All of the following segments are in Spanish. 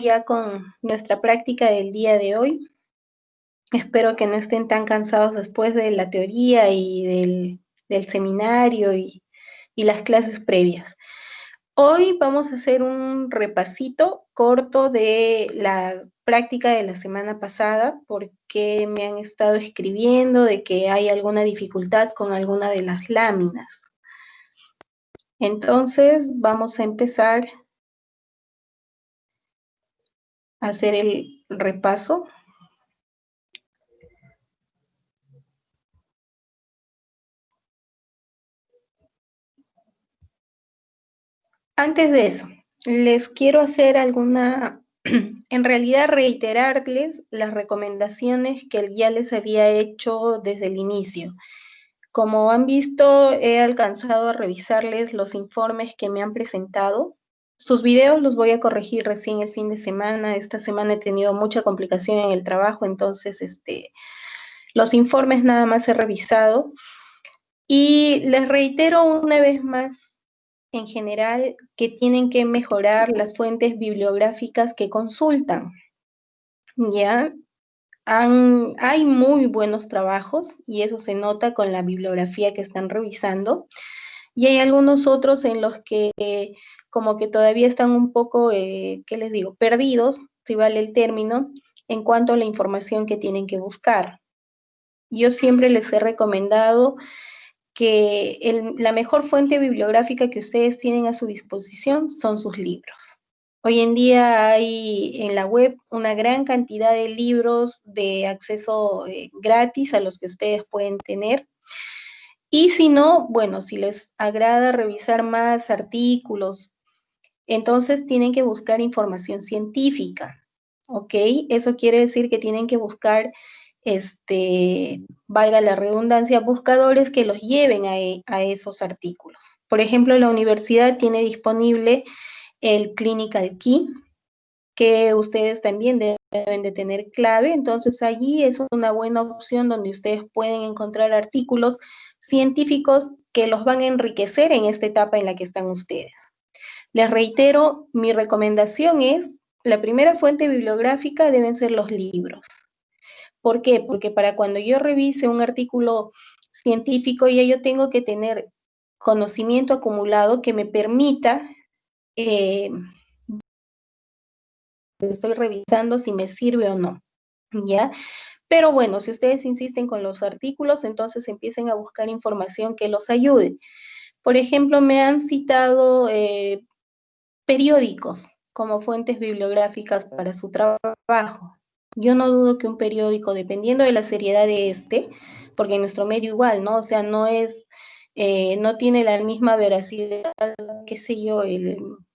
ya con nuestra práctica del día de hoy. Espero que no estén tan cansados después de la teoría y del seminario y las clases previas. Hoy vamos a hacer un repasito corto de la práctica de la semana pasada, porque me han estado escribiendo de que hay alguna dificultad con alguna de las láminas. Entonces, vamos a empezar a hacer el repaso. Antes de eso, les quiero hacer en realidad reiterarles las recomendaciones que ya les había hecho desde el inicio. Como han visto, he alcanzado a revisarles los informes que me han presentado. Sus videos los voy a corregir recién el fin de semana. Esta semana he tenido mucha complicación en el trabajo, entonces los informes nada más he revisado. Y les reitero una vez más, en general, que tienen que mejorar las fuentes bibliográficas que consultan. ¿Ya? Hay muy buenos trabajos y eso se nota con la bibliografía que están revisando. Y hay algunos otros en los que como que todavía están un poco, ¿qué les digo?, perdidos, si vale el término, en cuanto a la información que tienen que buscar. Yo siempre les he recomendado que la mejor fuente bibliográfica que ustedes tienen a su disposición son sus libros. Hoy en día hay en la web una gran cantidad de libros de acceso gratis a los que ustedes pueden tener. Y si no, bueno, si les agrada revisar más artículos, entonces tienen que buscar información científica, ¿ok? Eso quiere decir que tienen que buscar, valga la redundancia, buscadores que los lleven a esos artículos. Por ejemplo, la universidad tiene disponible el Clinical Key, que ustedes también deben de tener clave, entonces allí es una buena opción donde ustedes pueden encontrar artículos científicos que los van a enriquecer en esta etapa en la que están ustedes. Les reitero, mi recomendación es, la primera fuente bibliográfica deben ser los libros. ¿Por qué? Porque para cuando yo revise un artículo científico, ya yo tengo que tener conocimiento acumulado que me permita estoy revisando si me sirve o no, ¿ya? Pero bueno, si ustedes insisten con los artículos, entonces empiecen a buscar información que los ayude. Por ejemplo, me han citado periódicos como fuentes bibliográficas para su trabajo. Yo no dudo que un periódico, dependiendo de la seriedad de porque en nuestro medio igual, ¿no? O sea, no tiene la misma veracidad, qué sé yo,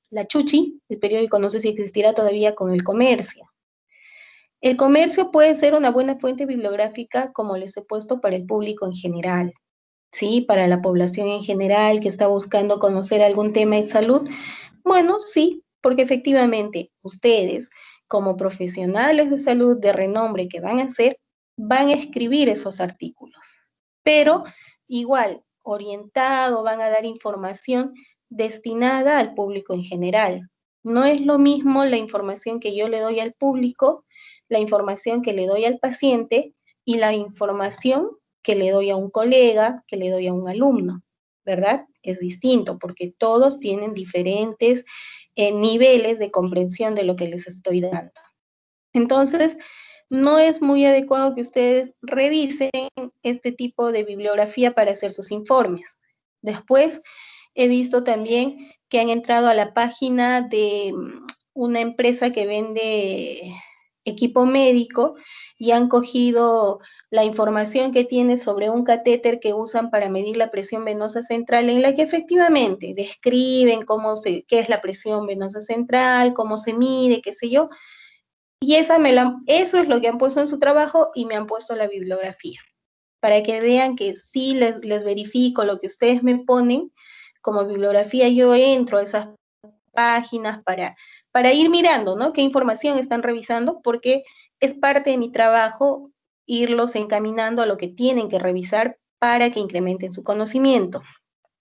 la Chuchi, el periódico, no sé si existirá todavía con el Comercio. El Comercio puede ser una buena fuente bibliográfica, como les he puesto, para el público en general, ¿sí? Para la población en general que está buscando conocer algún tema de salud. Bueno, sí, porque efectivamente ustedes, como profesionales de salud de renombre que van a escribir esos artículos. Pero igual, orientado, van a dar información destinada al público en general. No es lo mismo la información que yo le doy al público, la información que le doy al paciente y la información que le doy a un colega, que le doy a un alumno, ¿verdad? Es distinto porque todos tienen diferentes niveles de comprensión de lo que les estoy dando. Entonces, no es muy adecuado que ustedes revisen este tipo de bibliografía para hacer sus informes. Después, he visto también que han entrado a la página de una empresa que vende equipo médico y han cogido la información que tiene sobre un catéter que usan para medir la presión venosa central, en la que efectivamente describen qué es la presión venosa central, cómo se mide, qué sé yo, y eso es lo que han puesto en su trabajo y me han puesto la bibliografía, para que vean que sí les verifico lo que ustedes me ponen como bibliografía. Yo entro a esas páginas para ir mirando, ¿no? Qué información están revisando, porque es parte de mi trabajo irlos encaminando a lo que tienen que revisar para que incrementen su conocimiento.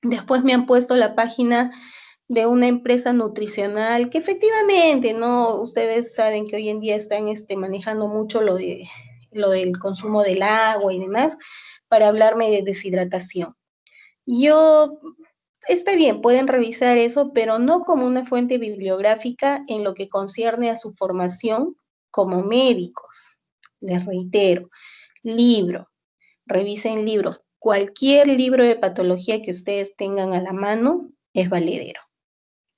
Después me han puesto la página de una empresa nutricional que efectivamente, ¿no? Ustedes saben que hoy en día están manejando mucho lo del consumo del agua y demás para hablarme de deshidratación. Yo, está bien, pueden revisar eso, pero no como una fuente bibliográfica en lo que concierne a su formación como médicos. Les reitero, libro, revisen libros. Cualquier libro de patología que ustedes tengan a la mano es valedero.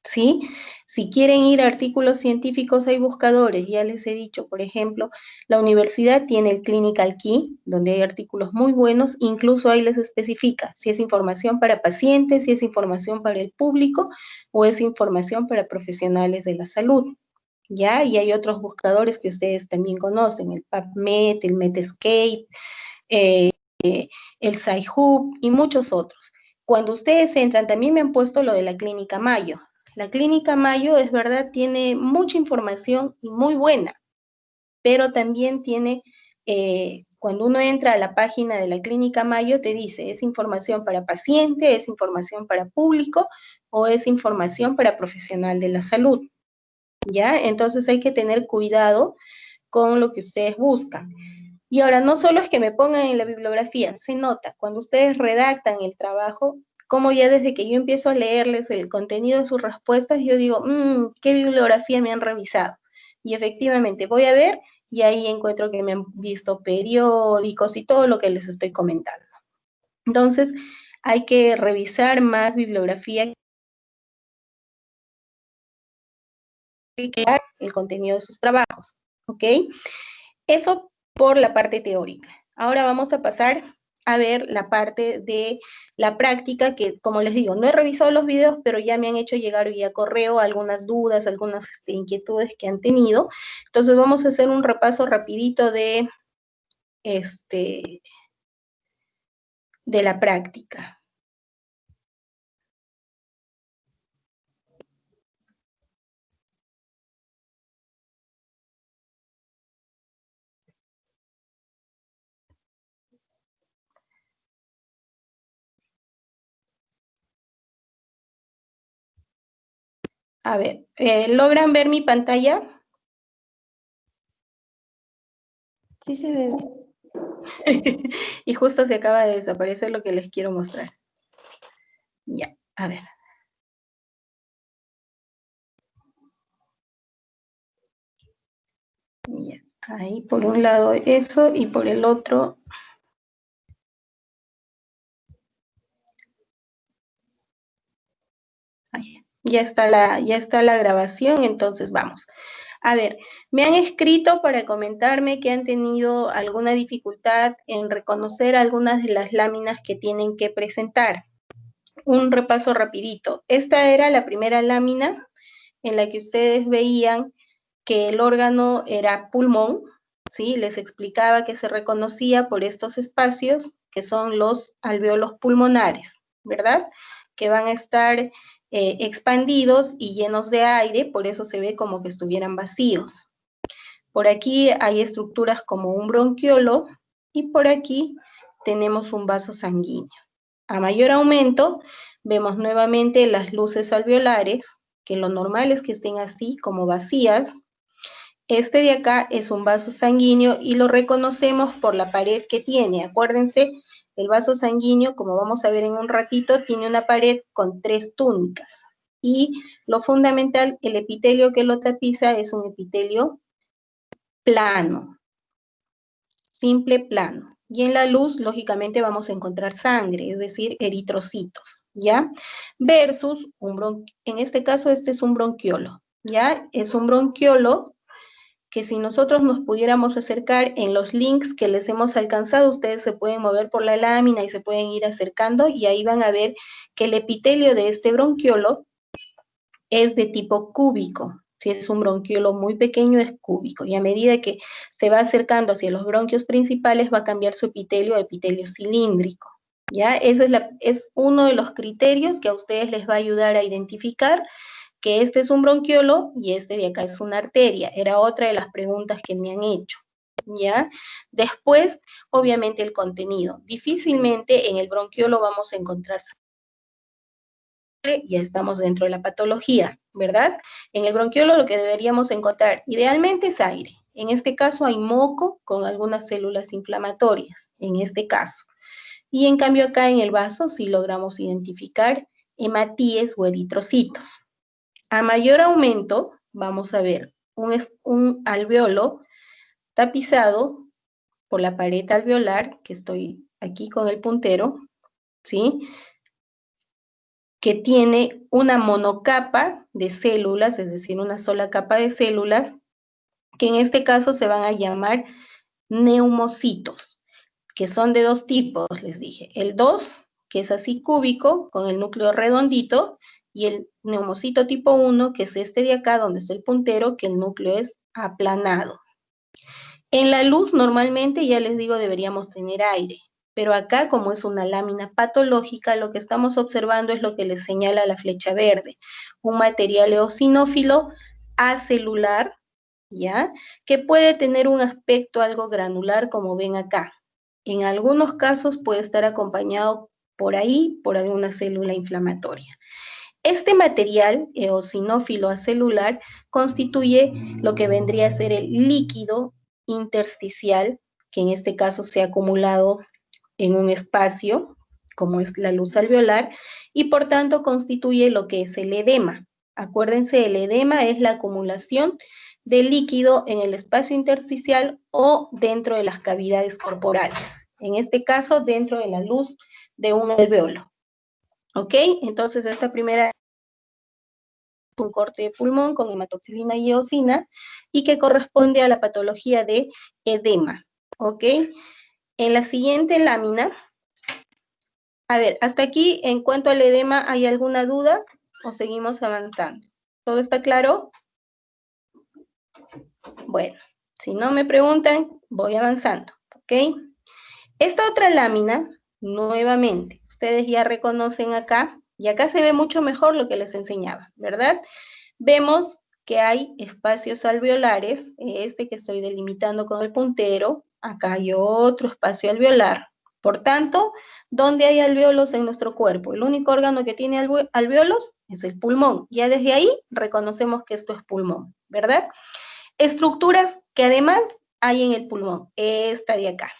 ¿Sí? Si quieren ir a artículos científicos, hay buscadores, ya les he dicho, por ejemplo, la universidad tiene el Clinical Key, donde hay artículos muy buenos, incluso ahí les especifica si es información para pacientes, si es información para el público o es información para profesionales de la salud, ¿ya? Y hay otros buscadores que ustedes también conocen, el PubMed, el Medscape, eh, el Sci-Hub y muchos otros. Cuando ustedes entran, también me han puesto lo de la Clínica Mayo. La Clínica Mayo, es verdad, tiene mucha información y muy buena, pero también tiene, cuando uno entra a la página de la Clínica Mayo, te dice, ¿es información para paciente, es información para público o es información para profesional de la salud? ¿Ya? Entonces hay que tener cuidado con lo que ustedes buscan. Y ahora, no solo es que me pongan en la bibliografía, se nota, cuando ustedes redactan el trabajo, como ya desde que yo empiezo a leerles el contenido de sus respuestas, yo digo, ¿qué bibliografía me han revisado? Y efectivamente voy a ver y ahí encuentro que me han visto periódicos y todo lo que les estoy comentando. Entonces, hay que revisar más bibliografía que el contenido de sus trabajos, ¿ok? Eso por la parte teórica. Ahora vamos a pasar a ver la parte de la práctica, que como les digo, no he revisado los videos, pero ya me han hecho llegar vía correo algunas dudas, algunas inquietudes que han tenido. Entonces vamos a hacer un repaso rapidito de la práctica. A ver, ¿logran ver mi pantalla? Sí se ve. Y justo se acaba de desaparecer lo que les quiero mostrar. Ya, a ver. Ya, ahí por un lado eso y por el otro. Ahí, ya está la grabación, entonces vamos. A ver, me han escrito para comentarme que han tenido alguna dificultad en reconocer algunas de las láminas que tienen que presentar. Un repaso rapidito. Esta era la primera lámina en la que ustedes veían que el órgano era pulmón, ¿sí? Les explicaba que se reconocía por estos espacios que son los alveolos pulmonares, ¿verdad? Que van a estar expandidos y llenos de aire, por eso se ve como que estuvieran vacíos. Por aquí hay estructuras como un bronquiolo y por aquí tenemos un vaso sanguíneo. A mayor aumento, vemos nuevamente las luces alveolares, que lo normal es que estén así como vacías. Este de acá es un vaso sanguíneo y lo reconocemos por la pared que tiene. Acuérdense, el vaso sanguíneo, como vamos a ver en un ratito, tiene una pared con 3 túnicas. Y lo fundamental, el epitelio que lo tapiza es un epitelio plano, simple plano. Y en la luz, lógicamente, vamos a encontrar sangre, es decir, eritrocitos, ¿ya? Versus, en este caso, este es un bronquiolo, ¿ya? Es un bronquiolo que si nosotros nos pudiéramos acercar en los links que les hemos alcanzado, ustedes se pueden mover por la lámina y se pueden ir acercando y ahí van a ver que el epitelio de este bronquiolo es de tipo cúbico. Si es un bronquiolo muy pequeño, es cúbico. Y a medida que se va acercando hacia los bronquios principales, va a cambiar su epitelio a epitelio cilíndrico. ¿Ya? Ese es uno de los criterios que a ustedes les va a ayudar a identificar que este es un bronquiolo y este de acá es una arteria. Era otra de las preguntas que me han hecho. ¿Ya? Después, obviamente, el contenido. Difícilmente en el bronquiolo vamos a encontrar ya estamos dentro de la patología, ¿verdad? En el bronquiolo lo que deberíamos encontrar idealmente es aire. En este caso hay moco con algunas células inflamatorias, en este caso. Y en cambio acá en el vaso sí logramos identificar hematíes o eritrocitos. A mayor aumento, vamos a ver un alveolo tapizado por la pared alveolar, que estoy aquí con el puntero, ¿sí? Que tiene una monocapa de células, es decir, una sola capa de células, que en este caso se van a llamar neumocitos, que son de dos tipos, les dije. El 2, que es así cúbico, con el núcleo redondito, y el neumocito tipo 1, que es este de acá, donde está el puntero, que el núcleo es aplanado. En la luz, normalmente, ya les digo, deberíamos tener aire, pero acá, como es una lámina patológica, lo que estamos observando es lo que les señala la flecha verde, un material eosinófilo acelular, ¿ya? Que puede tener un aspecto algo granular, como ven acá. En algunos casos puede estar acompañado por ahí, por alguna célula inflamatoria. Este material eosinófilo acelular constituye lo que vendría a ser el líquido intersticial, que en este caso se ha acumulado en un espacio, como es la luz alveolar, y por tanto constituye lo que es el edema. Acuérdense, el edema es la acumulación de líquido en el espacio intersticial o dentro de las cavidades corporales. En este caso, dentro de la luz de un alveolo. ¿Ok? Entonces, esta primera un corte de pulmón con hematoxilina y eosina y que corresponde a la patología de edema, ¿ok? En la siguiente lámina, a ver, hasta aquí, en cuanto al edema, ¿hay alguna duda o seguimos avanzando? ¿Todo está claro? Bueno, si no me preguntan, voy avanzando, ¿ok? Esta otra lámina, nuevamente, ustedes ya reconocen acá, y acá se ve mucho mejor lo que les enseñaba, ¿verdad? Vemos que hay espacios alveolares, este que estoy delimitando con el puntero, acá hay otro espacio alveolar. Por tanto, ¿dónde hay alveolos en nuestro cuerpo? El único órgano que tiene alveolos es el pulmón. Ya desde ahí reconocemos que esto es pulmón, ¿verdad? Estructuras que además hay en el pulmón, esta de acá,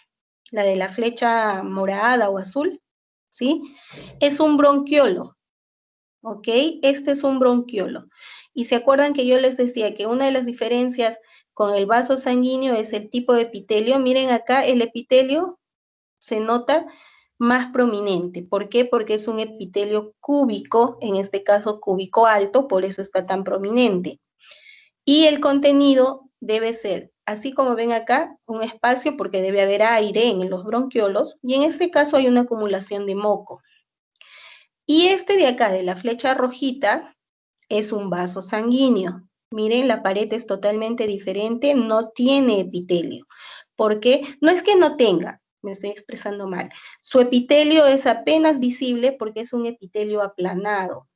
la de la flecha morada o azul, ¿sí? Es un bronquiolo, ¿ok? Este es un bronquiolo. Y se acuerdan que yo les decía que una de las diferencias con el vaso sanguíneo es el tipo de epitelio. Miren acá, el epitelio se nota más prominente. ¿Por qué? Porque es un epitelio cúbico, en este caso cúbico alto, por eso está tan prominente. Y el contenido debe ser, así como ven acá, un espacio porque debe haber aire en los bronquiolos, y en este caso hay una acumulación de moco. Y este de acá, de la flecha rojita, es un vaso sanguíneo. Miren, la pared es totalmente diferente, no tiene epitelio. ¿Por qué? No es que no tenga, me estoy expresando mal. Su epitelio es apenas visible porque es un epitelio aplanado,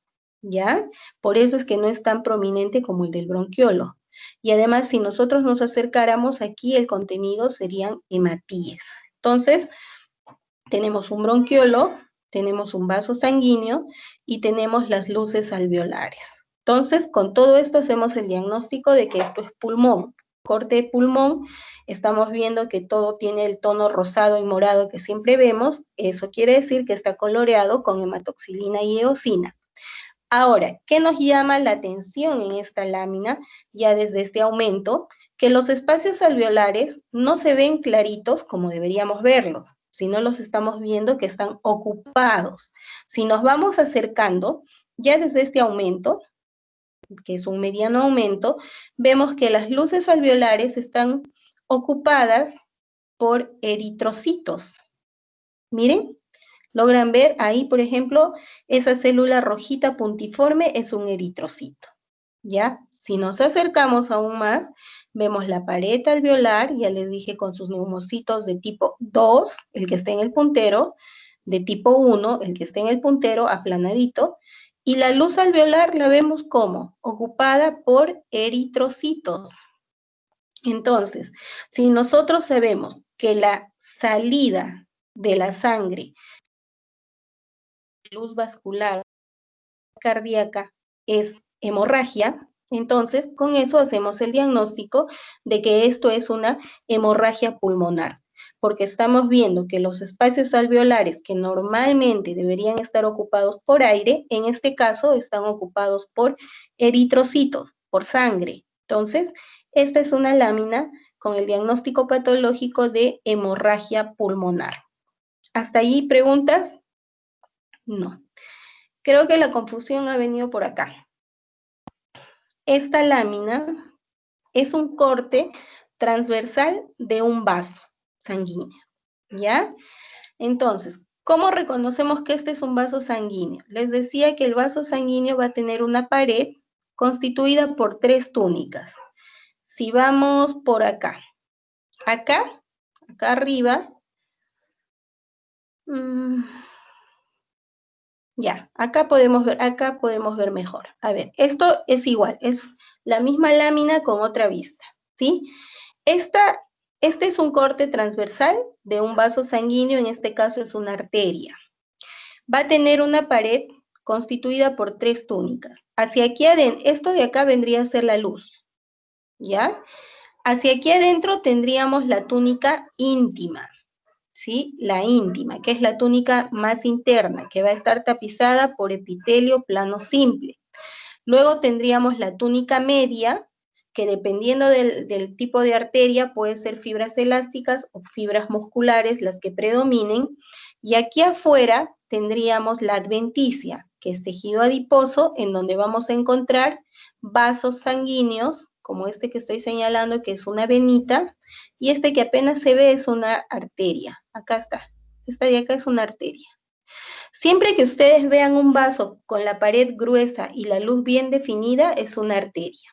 ¿ya? Por eso es que no es tan prominente como el del bronquiolo. Y además, si nosotros nos acercáramos aquí, el contenido serían hematíes. Entonces, tenemos un bronquiolo, tenemos un vaso sanguíneo y tenemos las luces alveolares. Entonces, con todo esto hacemos el diagnóstico de que esto es pulmón. Corte de pulmón, estamos viendo que todo tiene el tono rosado y morado que siempre vemos. Eso quiere decir que está coloreado con hematoxilina y eosina. Ahora, ¿qué nos llama la atención en esta lámina, ya desde este aumento? Que los espacios alveolares no se ven claritos como deberíamos verlos, sino los estamos viendo que están ocupados. Si nos vamos acercando, ya desde este aumento, que es un mediano aumento, vemos que las luces alveolares están ocupadas por eritrocitos. Miren, logran ver ahí, por ejemplo, esa célula rojita puntiforme es un eritrocito, ¿ya? Si nos acercamos aún más, vemos la pared alveolar, ya les dije, con sus neumocitos de tipo 2, el que está en el puntero, de tipo 1, el que está en el puntero, aplanadito, y la luz alveolar la vemos como ocupada por eritrocitos. Entonces, si nosotros sabemos que la salida de la sangre luz vascular cardíaca es hemorragia, entonces con eso hacemos el diagnóstico de que esto es una hemorragia pulmonar, porque estamos viendo que los espacios alveolares que normalmente deberían estar ocupados por aire, en este caso están ocupados por eritrocitos, por sangre. Entonces, esta es una lámina con el diagnóstico patológico de hemorragia pulmonar. ¿Hasta ahí preguntas? No. Creo que la confusión ha venido por acá. Esta lámina es un corte transversal de un vaso sanguíneo, ¿ya? Entonces, ¿cómo reconocemos que este es un vaso sanguíneo? Les decía que el vaso sanguíneo va a tener una pared constituida por 3 túnicas. Si vamos por acá, acá arriba, ya, acá podemos ver mejor. A ver, esto es igual, es la misma lámina con otra vista, ¿sí? Este es un corte transversal de un vaso sanguíneo, en este caso es una arteria. Va a tener una pared constituida por 3 túnicas. Hacia aquí adentro, esto de acá vendría a ser la luz, ¿ya? Hacia aquí adentro tendríamos la túnica íntima, ¿sí? La íntima, que es la túnica más interna, que va a estar tapizada por epitelio plano simple. Luego tendríamos la túnica media, que dependiendo del tipo de arteria puede ser fibras elásticas o fibras musculares las que predominen. Y aquí afuera tendríamos la adventicia, que es tejido adiposo, en donde vamos a encontrar vasos sanguíneos, como este que estoy señalando, que es una venita, y este que apenas se ve es una arteria. Acá está. Esta de acá es una arteria. Siempre que ustedes vean un vaso con la pared gruesa y la luz bien definida, es una arteria.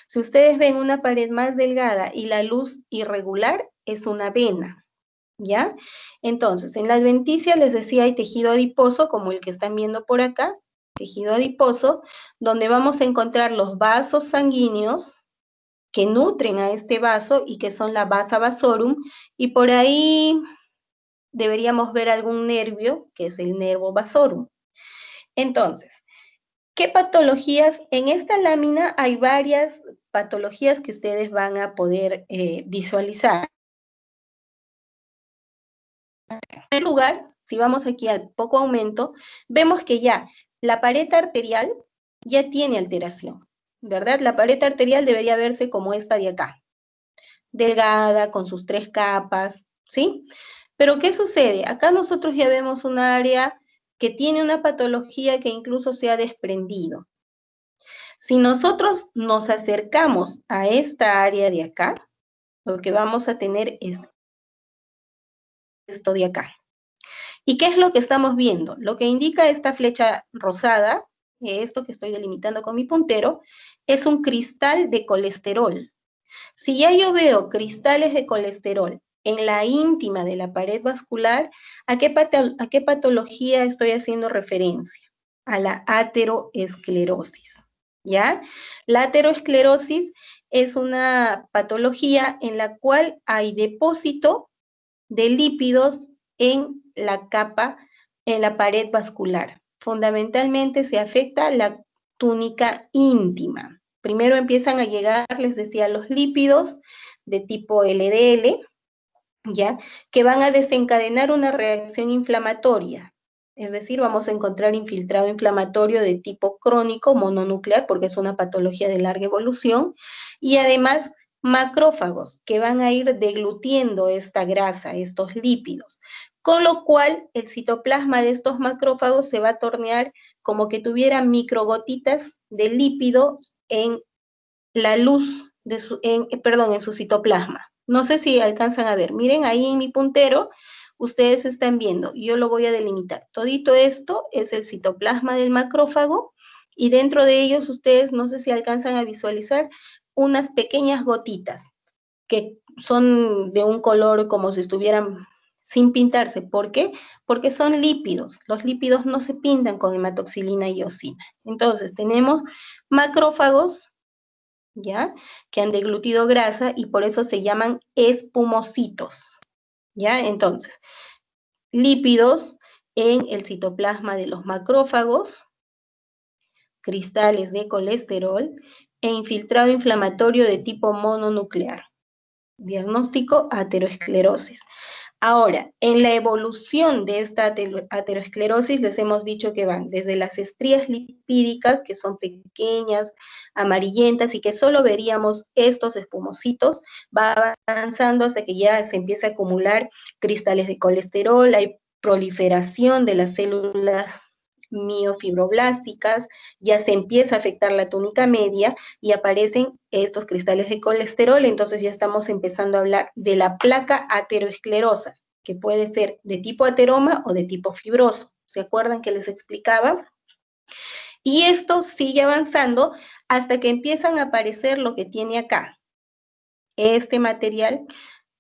Si ustedes ven una pared más delgada y la luz irregular, es una vena, ¿ya? Entonces, en la adventicia les decía hay tejido adiposo, como el que están viendo por acá, tejido adiposo, donde vamos a encontrar los vasos sanguíneos que nutren a este vaso y que son la vasa vasorum, y por ahí deberíamos ver algún nervio, que es el nervo vasorum. Entonces, ¿qué patologías? En esta lámina hay varias patologías que ustedes van a poder visualizar. En primer lugar, si vamos aquí al poco aumento, vemos que ya la pared arterial ya tiene alteración, ¿verdad? La pared arterial debería verse como esta de acá, delgada, con sus 3 capas, ¿sí? Pero ¿qué sucede? Acá nosotros ya vemos un área que tiene una patología que incluso se ha desprendido. Si nosotros nos acercamos a esta área de acá, lo que vamos a tener es esto de acá. ¿Y qué es lo que estamos viendo? Lo que indica esta flecha rosada, esto que estoy delimitando con mi puntero, es un cristal de colesterol. Si ya yo veo cristales de colesterol en la íntima de la pared vascular, ¿a qué patología estoy haciendo referencia? A la ateroesclerosis, ¿ya? La ateroesclerosis es una patología en la cual hay depósito de lípidos en la capa, en la pared vascular. Fundamentalmente se afecta la túnica íntima. Primero empiezan a llegar, les decía, los lípidos de tipo LDL, ¿ya? Que van a desencadenar una reacción inflamatoria. Es decir, vamos a encontrar infiltrado inflamatorio de tipo crónico mononuclear, porque es una patología de larga evolución, y además macrófagos que van a ir deglutiendo esta grasa, estos lípidos, con lo cual el citoplasma de estos macrófagos se va a tornear como que tuviera microgotitas de lípido en la luz, en su citoplasma. No sé si alcanzan a ver. Miren, ahí en mi puntero, ustedes están viendo. Yo lo voy a delimitar. Todito esto es el citoplasma del macrófago y dentro de ellos ustedes, no sé si alcanzan a visualizar, unas pequeñas gotitas que son de un color como si estuvieran sin pintarse. ¿Por qué? Porque son lípidos. Los lípidos no se pintan con hematoxilina y eosina. Entonces, tenemos macrófagos, ¿ya? Que han deglutido grasa y por eso se llaman espumocitos, ¿ya? Entonces, lípidos en el citoplasma de los macrófagos, cristales de colesterol e infiltrado inflamatorio de tipo mononuclear. Diagnóstico, ateroesclerosis. Ahora, en la evolución de esta ateroesclerosis les hemos dicho que van desde las estrías lipídicas, que son pequeñas, amarillentas y que solo veríamos estos espumositos, va avanzando hasta que ya se empieza a acumular cristales de colesterol, hay proliferación de las células miofibroblásticas, ya se empieza a afectar la túnica media y aparecen estos cristales de colesterol, entonces ya estamos empezando a hablar de la placa ateroesclerosa, que puede ser de tipo ateroma o de tipo fibroso. ¿Se acuerdan que les explicaba? Y esto sigue avanzando hasta que empiezan a aparecer lo que tiene acá. Este material,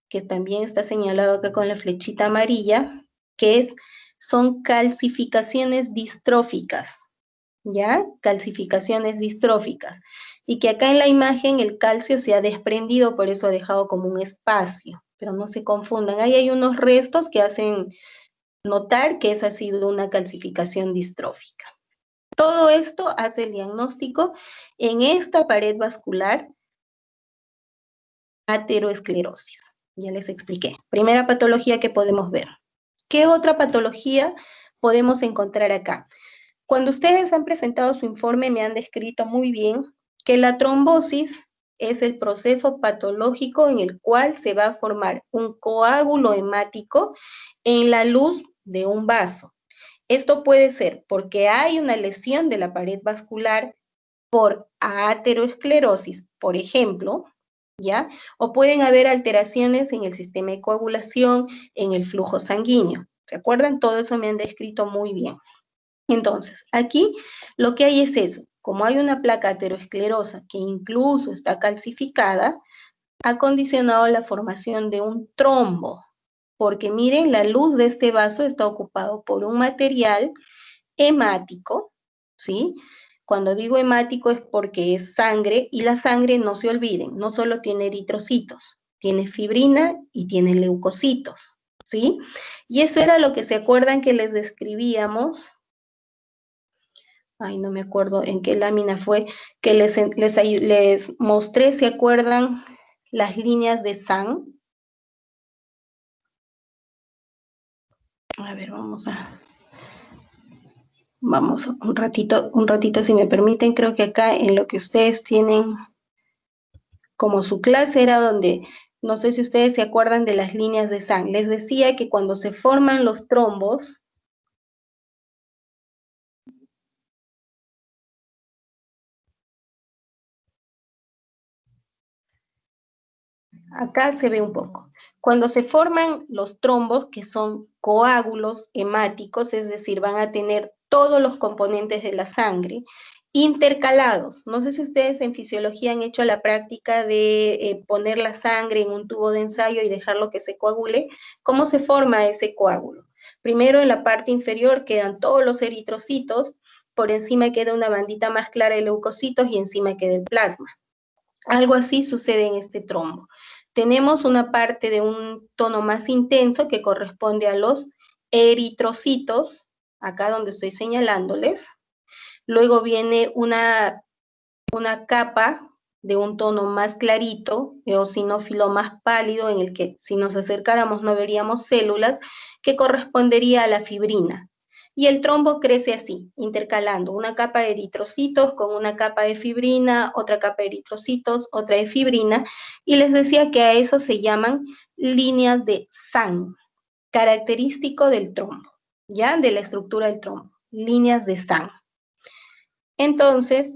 que también está señalado acá con la flechita amarilla, que son calcificaciones distróficas, ¿ya? Calcificaciones distróficas. Y que acá en la imagen el calcio se ha desprendido, por eso ha dejado como un espacio. Pero no se confundan, ahí hay unos restos que hacen notar que esa ha sido una calcificación distrófica. Todo esto hace el diagnóstico en esta pared vascular ateroesclerosis. Ya les expliqué. Primera patología que podemos ver. ¿Qué otra patología podemos encontrar acá? Cuando ustedes han presentado su informe me han descrito muy bien que la trombosis es el proceso patológico en el cual se va a formar un coágulo hemático en la luz de un vaso. Esto puede ser porque hay una lesión de la pared vascular por ateroesclerosis, por ejemplo, ¿ya? O pueden haber alteraciones en el sistema de coagulación, en el flujo sanguíneo. ¿Se acuerdan? Todo eso me han descrito muy bien. Entonces, aquí lo que hay es eso. Como hay una placa ateroesclerosa que incluso está calcificada, ha condicionado la formación de un trombo. Porque miren, la luz de este vaso está ocupado por un material hemático, ¿sí? Cuando digo hemático es porque es sangre, y la sangre, no se olviden, no solo tiene eritrocitos, tiene fibrina y tiene leucocitos, ¿sí? Y eso era lo que se acuerdan que les describíamos. Ay, no me acuerdo en qué lámina fue, que les mostré, ¿se acuerdan? Las líneas de Sang. A ver, vamos un ratito, si me permiten. Creo que acá en lo que ustedes tienen como su clase era donde, no sé si ustedes se acuerdan de las líneas de Sang. Les decía que cuando se forman los trombos, acá se ve un poco. Cuando se forman los trombos, que son coágulos hemáticos, es decir, van a tener todos los componentes de la sangre intercalados. No sé si ustedes en fisiología han hecho la práctica de poner la sangre en un tubo de ensayo y dejarlo que se coagule. ¿Cómo se forma ese coágulo? Primero, en la parte inferior quedan todos los eritrocitos, por encima queda una bandita más clara de leucocitos y encima queda el plasma. Algo así sucede en este trombo. Tenemos una parte de un tono más intenso que corresponde a los eritrocitos, acá donde estoy señalándoles. Luego viene una capa de un tono más clarito, eosinófilo más pálido, en el que si nos acercáramos no veríamos células, que correspondería a la fibrina. Y el trombo crece así, intercalando una capa de eritrocitos con una capa de fibrina, otra capa de eritrocitos, otra de fibrina, y les decía que a eso se llaman líneas de Sang, característico del trombo, ¿ya? De la estructura del trombo, líneas de Sang. Entonces,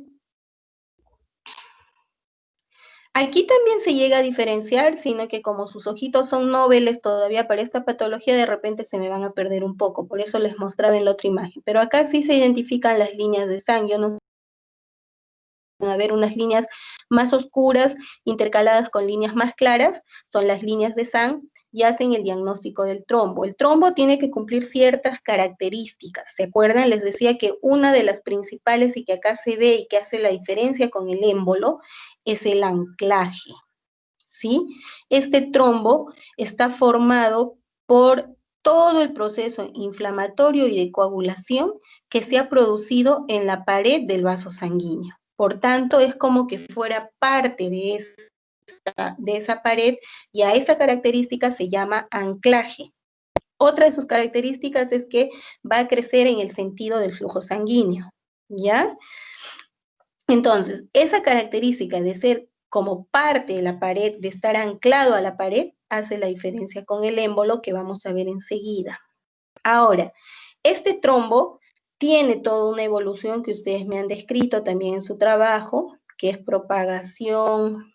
aquí también se llega a diferenciar, sino que como sus ojitos son nobles todavía para esta patología, de repente se me van a perder un poco, por eso les mostraba en la otra imagen. Pero acá sí se identifican las líneas de sangre, no van a ver unas líneas más oscuras intercaladas con líneas más claras, son las líneas de Sang, y hacen el diagnóstico del trombo. El trombo tiene que cumplir ciertas características, ¿se acuerdan? Les decía que una de las principales y que acá se ve y que hace la diferencia con el émbolo es el anclaje, ¿sí? Este trombo está formado por todo el proceso inflamatorio y de coagulación que se ha producido en la pared del vaso sanguíneo. Por tanto, es como que fuera parte de esa pared, y a esa característica se llama anclaje. Otra de sus características es que va a crecer en el sentido del flujo sanguíneo, ¿ya? Entonces, esa característica de ser como parte de la pared, de estar anclado a la pared, hace la diferencia con el émbolo que vamos a ver enseguida. Ahora, este trombo tiene toda una evolución que ustedes me han descrito también en su trabajo, que es propagación,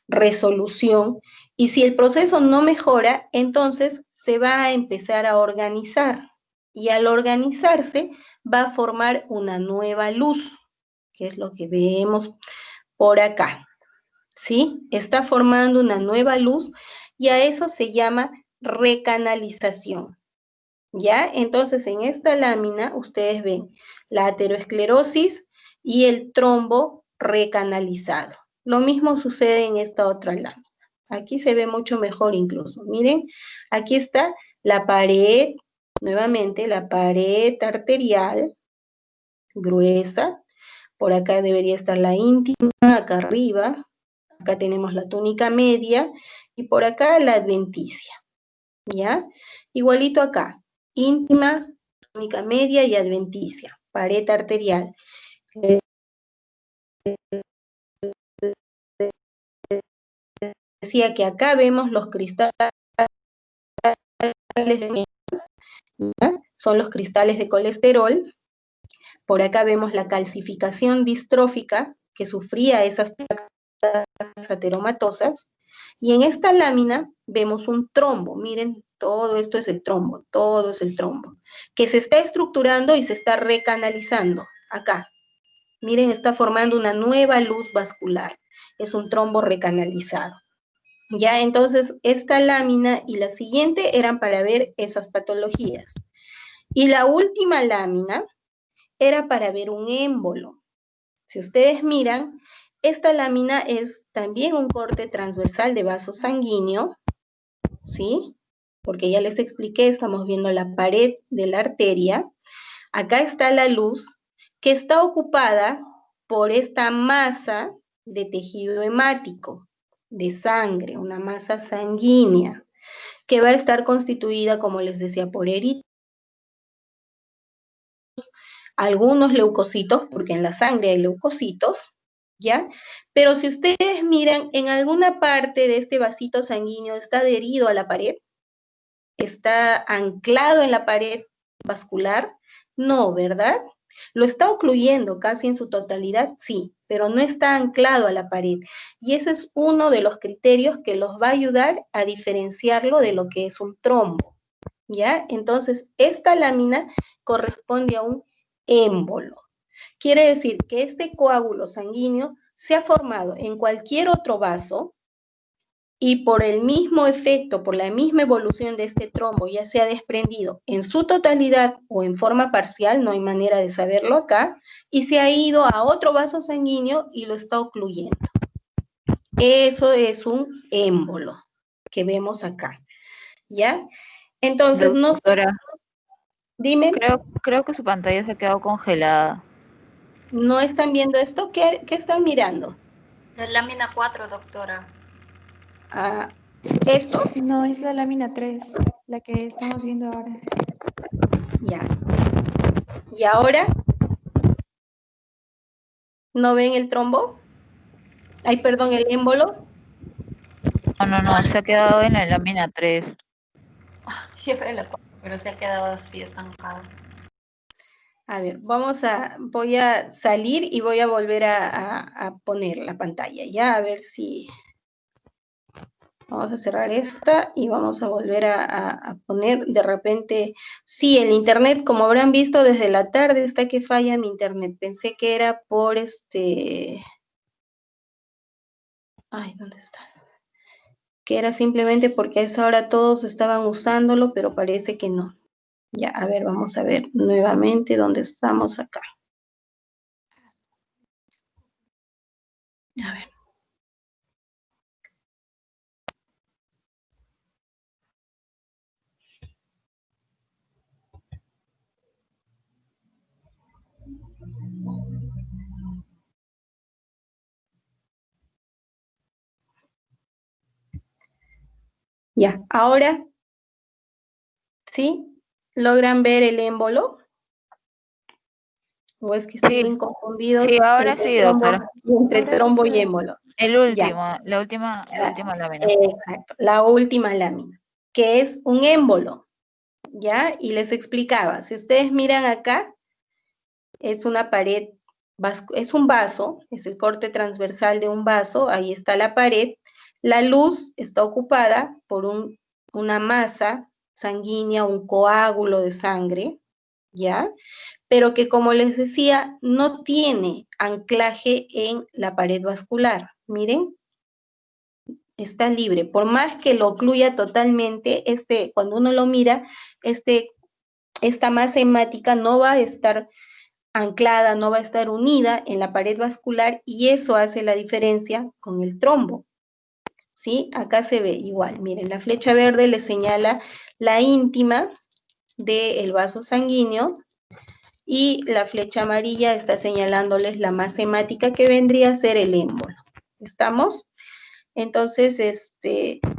resolución, y si el proceso no mejora, entonces se va a empezar a organizar, y al organizarse va a formar una nueva luz, que es lo que vemos por acá, ¿sí? Está formando una nueva luz, y a eso se llama recanalización. ¿Ya? Entonces, en esta lámina ustedes ven la ateroesclerosis y el trombo recanalizado. Lo mismo sucede en esta otra lámina. Aquí se ve mucho mejor incluso. Miren, aquí está la pared, nuevamente la pared arterial gruesa. Por acá debería estar la íntima, acá arriba. Acá tenemos la túnica media y por acá la adventicia. ¿Ya? Igualito acá, íntima, túnica media y adventicia, pared arterial. Decía que acá vemos los cristales, ¿ya? Son los cristales de colesterol. Por acá vemos la calcificación distrófica que sufría esas placas ateromatosas. Y en esta lámina vemos un trombo. Miren, todo esto es el trombo, todo es el trombo, que se está estructurando y se está recanalizando acá. Miren, está formando una nueva luz vascular. Es un trombo recanalizado. Ya, entonces, esta lámina y la siguiente eran para ver esas patologías. Y la última lámina era para ver un émbolo. Si ustedes miran, esta lámina es también un corte transversal de vaso sanguíneo, ¿sí? Porque ya les expliqué, estamos viendo la pared de la arteria. Acá está la luz que está ocupada por esta masa de tejido hemático, de sangre, una masa sanguínea, que va a estar constituida, como les decía, por eritrocitos, algunos leucocitos, porque en la sangre hay leucocitos, ¿ya? Pero si ustedes miran, en alguna parte de este vasito sanguíneo está adherido a la pared, está anclado en la pared vascular, no, ¿verdad? Lo está ocluyendo casi en su totalidad, sí, pero no está anclado a la pared. Y eso es uno de los criterios que los va a ayudar a diferenciarlo de lo que es un trombo, ¿ya? Entonces, esta lámina corresponde a un émbolo. Quiere decir que este coágulo sanguíneo se ha formado en cualquier otro vaso, y por el mismo efecto, por la misma evolución de este trombo, ya sea desprendido en su totalidad o en forma parcial, no hay manera de saberlo acá, y se ha ido a otro vaso sanguíneo y lo está ocluyendo. Eso es un émbolo que vemos acá, ¿ya? Entonces, Doctora, dime, creo que su pantalla se ha quedado congelada. ¿no están viendo esto? ¿Qué están mirando? La lámina 4, doctora. Ah, ¿esto? No, es la lámina 3, la que estamos viendo ahora. Ya. ¿Y ahora? ¿No ven el trombo? Ay, perdón, el émbolo. No, se ha quedado en la lámina 3. Jefe de la 4, pero se ha quedado así estancado. A ver, voy a salir y voy a volver a poner la pantalla, ya, a ver si... Vamos a cerrar esta y vamos a volver a poner, de repente, sí, el internet, como habrán visto, desde la tarde está que falla mi internet. Pensé que era por ay, ¿dónde está? Que era simplemente porque a esa hora todos estaban usándolo, pero parece que no. Ya, a ver, vamos a ver nuevamente dónde estamos acá. A ver. Ya, ahora, ¿sí? ¿Logran ver el émbolo? ¿O es que Sí. siguen confundidos Sí, ahora entre sí, doctora. entre Ahora sí trombo se y ve. émbolo? La Ya, última lámina. exacto, la última lámina, que es un émbolo, ¿ya? Y les explicaba, si ustedes miran acá, es una pared, es un vaso, es el corte transversal de un vaso, ahí está la pared, la luz está ocupada por una masa sanguínea, un coágulo de sangre, ¿ya? Pero que, como les decía, no tiene anclaje en la pared vascular. Miren, está libre. Por más que lo ocluya totalmente, cuando uno lo mira, esta masa hemática no va a estar anclada, no va a estar unida en la pared vascular, y eso hace la diferencia con el trombo. ¿Sí? Acá se ve igual. Miren, la flecha verde le señala la íntima del vaso sanguíneo, y la flecha amarilla está señalándoles la masa hemática, que vendría a ser el émbolo. ¿Estamos? Entonces,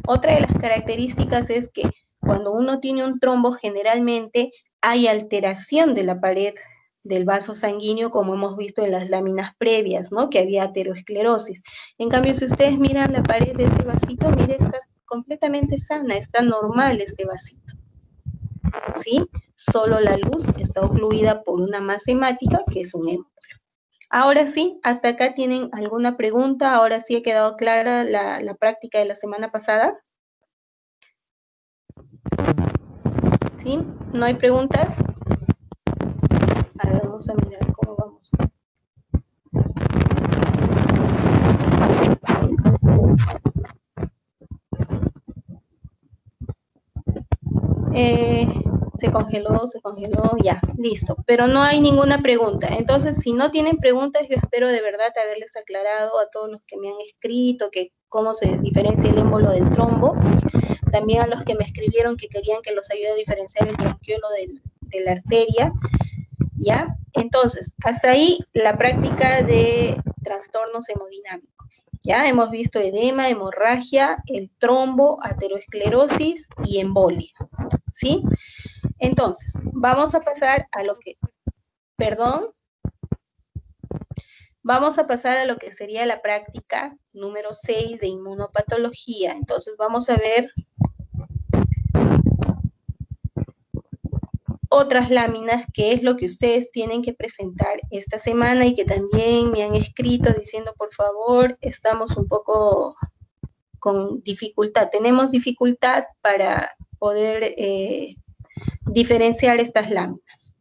otra de las características es que cuando uno tiene un trombo, generalmente hay alteración de la pared del vaso sanguíneo, como hemos visto en las láminas previas, ¿no? Que había aterosclerosis. En cambio, si ustedes miran la pared de este vasito, mire, está completamente sana, está normal este vasito, ¿sí? Solo la luz está ocluida por una masa hemática, que es un émbolo. Ahora sí, hasta acá tienen alguna pregunta. Ahora sí ha quedado clara la práctica de la semana pasada. ¿Sí? ¿No hay preguntas? A ver, vamos a mirar cómo vamos. Se congeló, ya, listo. Pero no hay ninguna pregunta. Entonces, si no tienen preguntas, yo espero de verdad haberles aclarado a todos los que me han escrito que cómo se diferencia el émbolo del trombo. También a los que me escribieron que querían que los ayude a diferenciar el bronquiolo de la arteria, ¿ya? Entonces, hasta ahí la práctica de trastornos hemodinámicos. Ya hemos visto edema, hemorragia, el trombo, aterosclerosis y embolia, ¿sí? Entonces, vamos a pasar a lo que, perdón, vamos a pasar a lo que sería la práctica número 6 de inmunopatología. Entonces, vamos a ver otras láminas, que es lo que ustedes tienen que presentar esta semana, y que también me han escrito diciendo, por favor, estamos un poco con dificultad, tenemos dificultad para poder diferenciar estas láminas.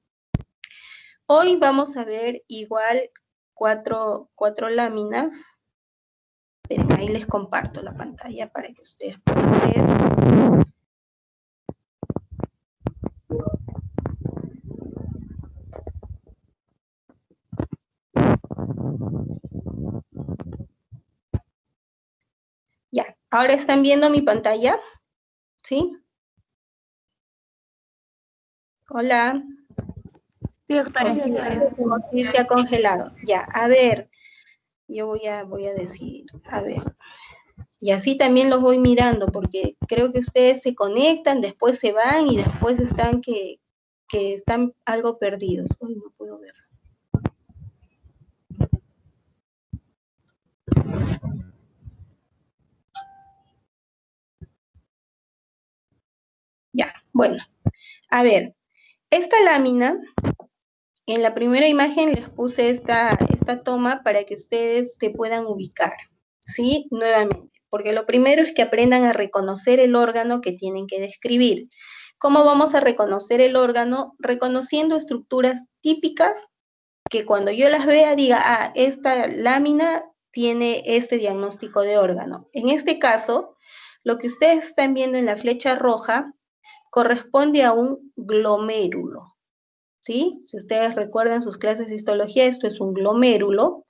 Hoy vamos a ver igual cuatro láminas. Pero ahí les comparto la pantalla para que ustedes puedan ver. Ya, ahora están viendo mi pantalla, ¿sí? Hola. Sí, doctora. Sí, se ha congelado. Ya, a ver, yo voy a decir, a ver. Y así también los voy mirando, porque creo que ustedes se conectan, después se van y después están que están algo perdidos. Uy, no puedo ver. Ya, bueno. A ver, esta lámina, en la primera imagen les puse esta toma para que ustedes se puedan ubicar, ¿sí? Nuevamente, porque lo primero es que aprendan a reconocer el órgano que tienen que describir. ¿Cómo vamos a reconocer el órgano? Reconociendo estructuras típicas que cuando yo las vea diga, ah, esta lámina tiene este diagnóstico de órgano. En este caso, lo que ustedes están viendo en la flecha roja corresponde a un glomérulo, ¿sí? Si ustedes recuerdan sus clases de histología, esto es un glomérulo,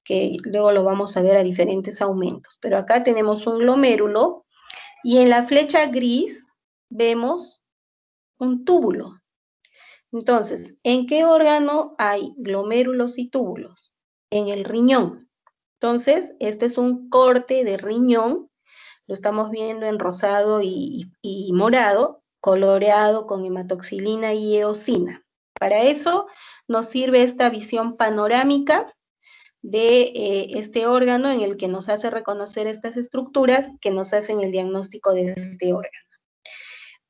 que luego lo vamos a ver a diferentes aumentos. Pero acá tenemos un glomérulo, y en la flecha gris vemos un túbulo. Entonces, ¿en qué órgano hay glomérulos y túbulos? En el riñón. Entonces, este es un corte de riñón lo estamos viendo en rosado y morado, coloreado con hematoxilina y eosina. Para eso nos sirve esta visión panorámica de este órgano en el que nos hace reconocer estas estructuras que nos hacen el diagnóstico de este órgano.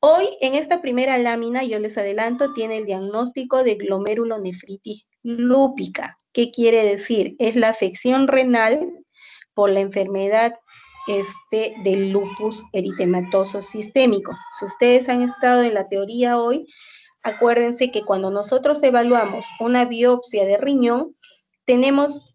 Hoy, en esta primera lámina, yo les adelanto, tiene el diagnóstico de glomerulonefritis lúpica. ¿Qué quiere decir? Es la afección renal por la enfermedad del lupus eritematoso sistémico. Si ustedes han estado en la teoría hoy, acuérdense que cuando nosotros evaluamos una biopsia de riñón, tenemos,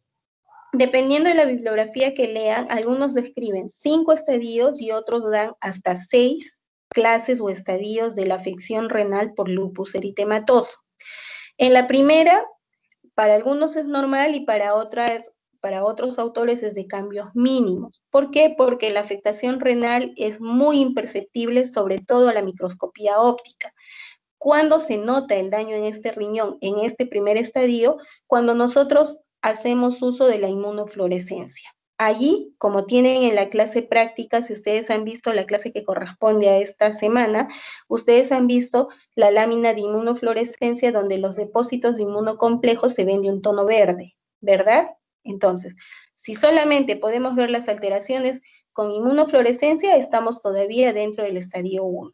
dependiendo de la bibliografía que lean, algunos describen 5 estadios y otros dan hasta 6 clases o estadios de la afección renal por lupus eritematoso. En la primera, para algunos es normal y para otros autores es de cambios mínimos. ¿Por qué? Porque la afectación renal es muy imperceptible, sobre todo a la microscopía óptica. ¿Cuándo se nota el daño en este riñón, en este primer estadio? Cuando nosotros hacemos uso de la inmunofluorescencia. Allí, como tienen en la clase práctica, si ustedes han visto la clase que corresponde a esta semana, ustedes han visto la lámina de inmunofluorescencia donde los depósitos de inmunocomplejos se ven de un tono verde, ¿verdad? Entonces, si solamente podemos ver las alteraciones con inmunofluorescencia, estamos todavía dentro del estadio 1.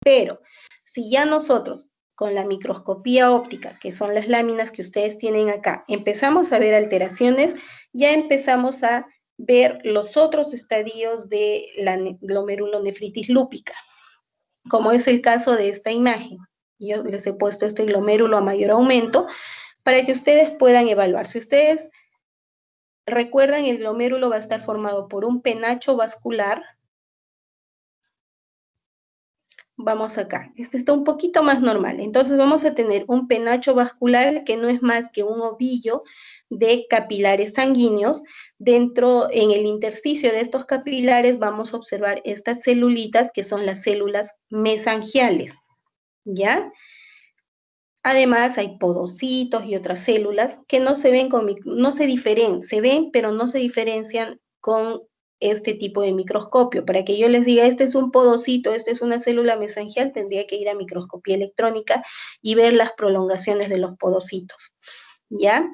Pero, si ya nosotros con la microscopía óptica, que son las láminas que ustedes tienen acá, empezamos a ver alteraciones, ya empezamos a ver los otros estadios de la glomerulonefritis lúpica, como es el caso de esta imagen. Yo les he puesto este glomérulo a mayor aumento para que ustedes puedan evaluar. Si ustedes recuerdan, el glomérulo va a estar formado por un penacho vascular. Vamos acá, este está un poquito más normal, entonces vamos a tener un penacho vascular que no es más que un ovillo de capilares sanguíneos. Dentro, en el intersticio de estos capilares, vamos a observar estas celulitas que son las células mesangiales, ¿ya? Además hay podocitos y otras células que no se ven se ven, pero no se diferencian con este tipo de microscopio. Para que yo les diga, este es un podocito, esta es una célula mesangial, tendría que ir a microscopía electrónica y ver las prolongaciones de los podocitos, ¿ya?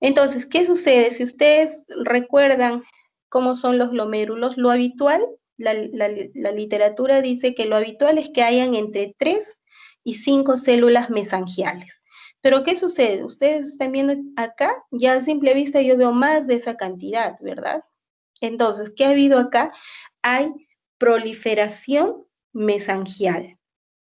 Entonces, ¿qué sucede? Si ustedes recuerdan cómo son los glomérulos, lo habitual, la literatura dice que lo habitual es que hayan entre 3 y 5 células mesangiales. Pero ¿qué sucede? Ustedes están viendo acá, ya a simple vista yo veo más de esa cantidad, ¿verdad? Entonces, ¿qué ha habido acá? Hay proliferación mesangial.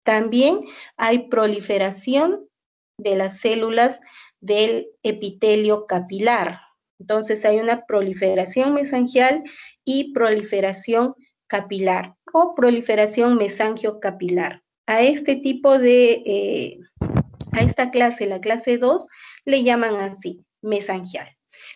También hay proliferación de las células del epitelio capilar. Entonces, hay una proliferación mesangial y proliferación capilar o proliferación mesangiocapilar. A este tipo de, a esta clase, la clase 2, le llaman así, mesangial.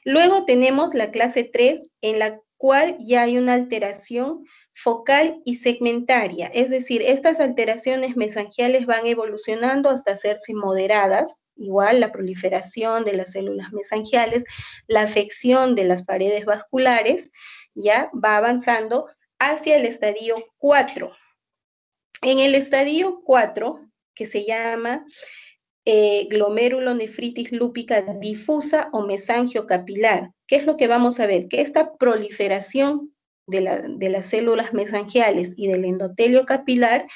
Luego tenemos la clase 3, en la cual ya hay una alteración focal y segmentaria, es decir, estas alteraciones mesangiales van evolucionando hasta hacerse moderadas, igual la proliferación de las células mesangiales, la afección de las paredes vasculares, ya va avanzando hacia el estadio 4. En el estadio 4, que se llama glomerulonefritis lúpica difusa o mesangiocapilar. ¿Qué es lo que vamos a ver? Que esta proliferación de las células mesangiales y del endotelio capilar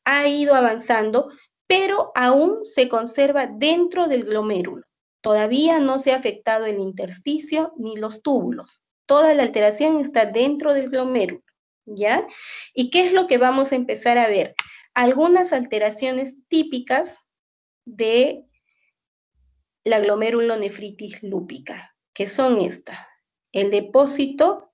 ha ido avanzando, pero aún se conserva dentro del glomérulo. Todavía no se ha afectado el intersticio ni los túbulos. Toda la alteración está dentro del glomérulo, ¿ya? ¿Y qué es lo que vamos a empezar a ver? Algunas alteraciones típicas de la glomerulonefritis lúpica, que son estas: el depósito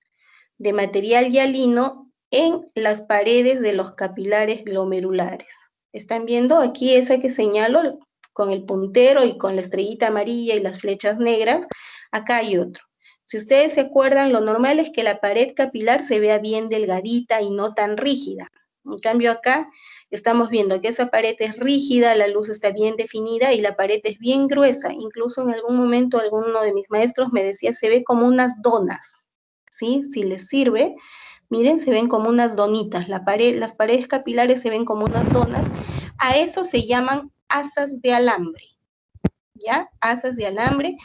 de material hialino en las paredes de los capilares glomerulares. ¿Están viendo? Aquí esa que señalo con el puntero y con la estrellita amarilla y las flechas negras. Acá hay otro. Si ustedes se acuerdan, lo normal es que la pared capilar se vea bien delgadita y no tan rígida. En cambio acá estamos viendo que esa pared es rígida, la luz está bien definida y la pared es bien gruesa. Incluso en algún momento alguno de mis maestros me decía, se ve como unas donas, ¿sí? Si les sirve, Miren, se ven como unas donitas, las paredes capilares se ven como unas donas. A eso se llaman asas de alambre, ¿ya? Asas de alambre,